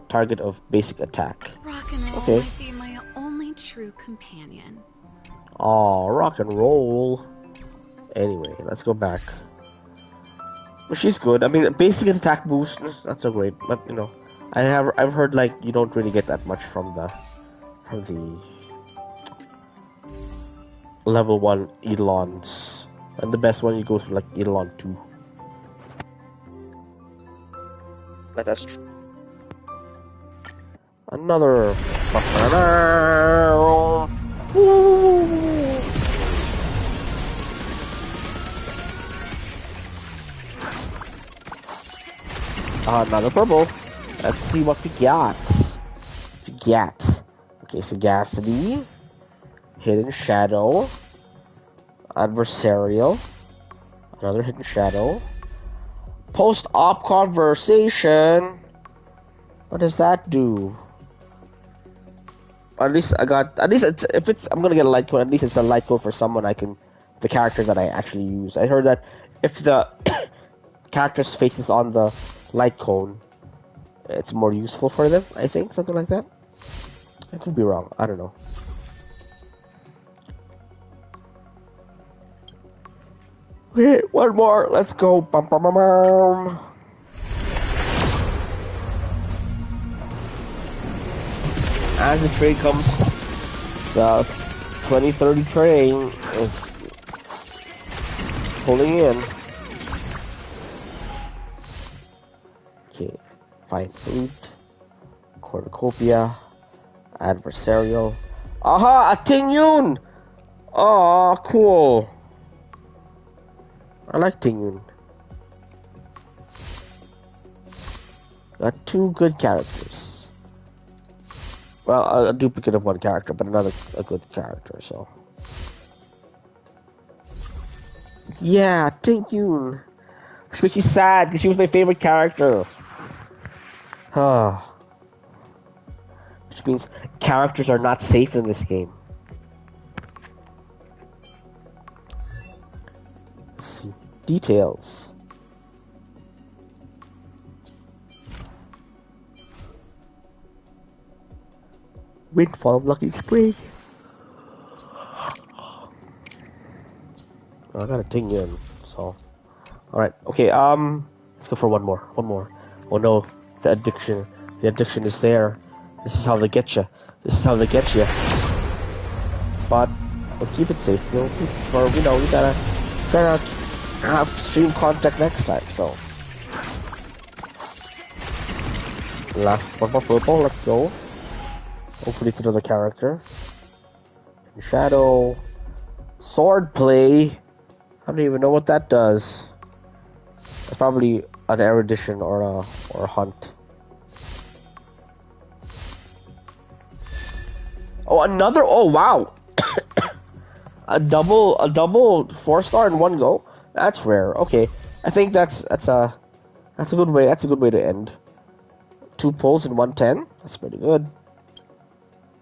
target of basic attack. Rock and roll Okay. might be my only true companion. Aw, rock and roll. Anyway, let's go back. But she's good. I mean, basic attack boost, not so great, but you know, I've heard like you don't really get that much from the level 1 Eidolons. And the best one you go for like Eidolon 2. Let us another another purple. Let's see what we got. Okay, Sagacity, Hidden Shadow, Adversarial, another Hidden Shadow, Post-op Conversation. What does that do? At least I'm gonna get a light code, at least it's a light code for someone the character that I actually use. I heard that if the character's face is on the light cone, it's more useful for them, I think, something like that. I could be wrong, I don't know. Okay, one more, let's go. Bum, bum, bum, bum. As the train comes, the 2030 train is pulling in. Okay, find food, cornucopia, adversarial. Aha, a Ting Yun! Oh, cool. I like Ting Yun. Got 2 good characters. Well, a duplicate of one character, but a good character, so. Yeah, Ting Yun. Which makes me sad, because she was my favorite character. Which means characters are not safe in this game. Let's see. Details. Windfall of Lucky Spring. I got a Ting Yun, so. Alright, okay, let's go for one more. Oh no, the addiction is there. This is how they get you. But we'll keep it safe, we gotta have stream contact next time, so. Last one more purple, let's go. Hopefully it's another character. Shadow. Sword play. I don't even know what that does. It's probably an erudition or a hunt. Oh, another. Oh, wow. a double 4-star in one go. That's rare. Okay, I think that's a good way. That's a good way to end. 2 pulls in 110. That's pretty good.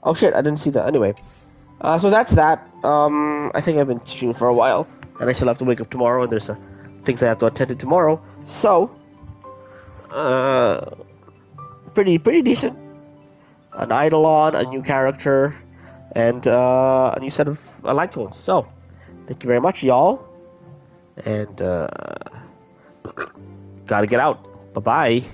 Oh shit, I didn't see that. Anyway, so that's that. I think I've been streaming for a while, and I still have to wake up tomorrow, and there's things I have to attend to tomorrow. So, pretty decent. An Eidolon, a new character, and a new set of light codes. So, thank you very much, y'all, and gotta get out. Bye bye.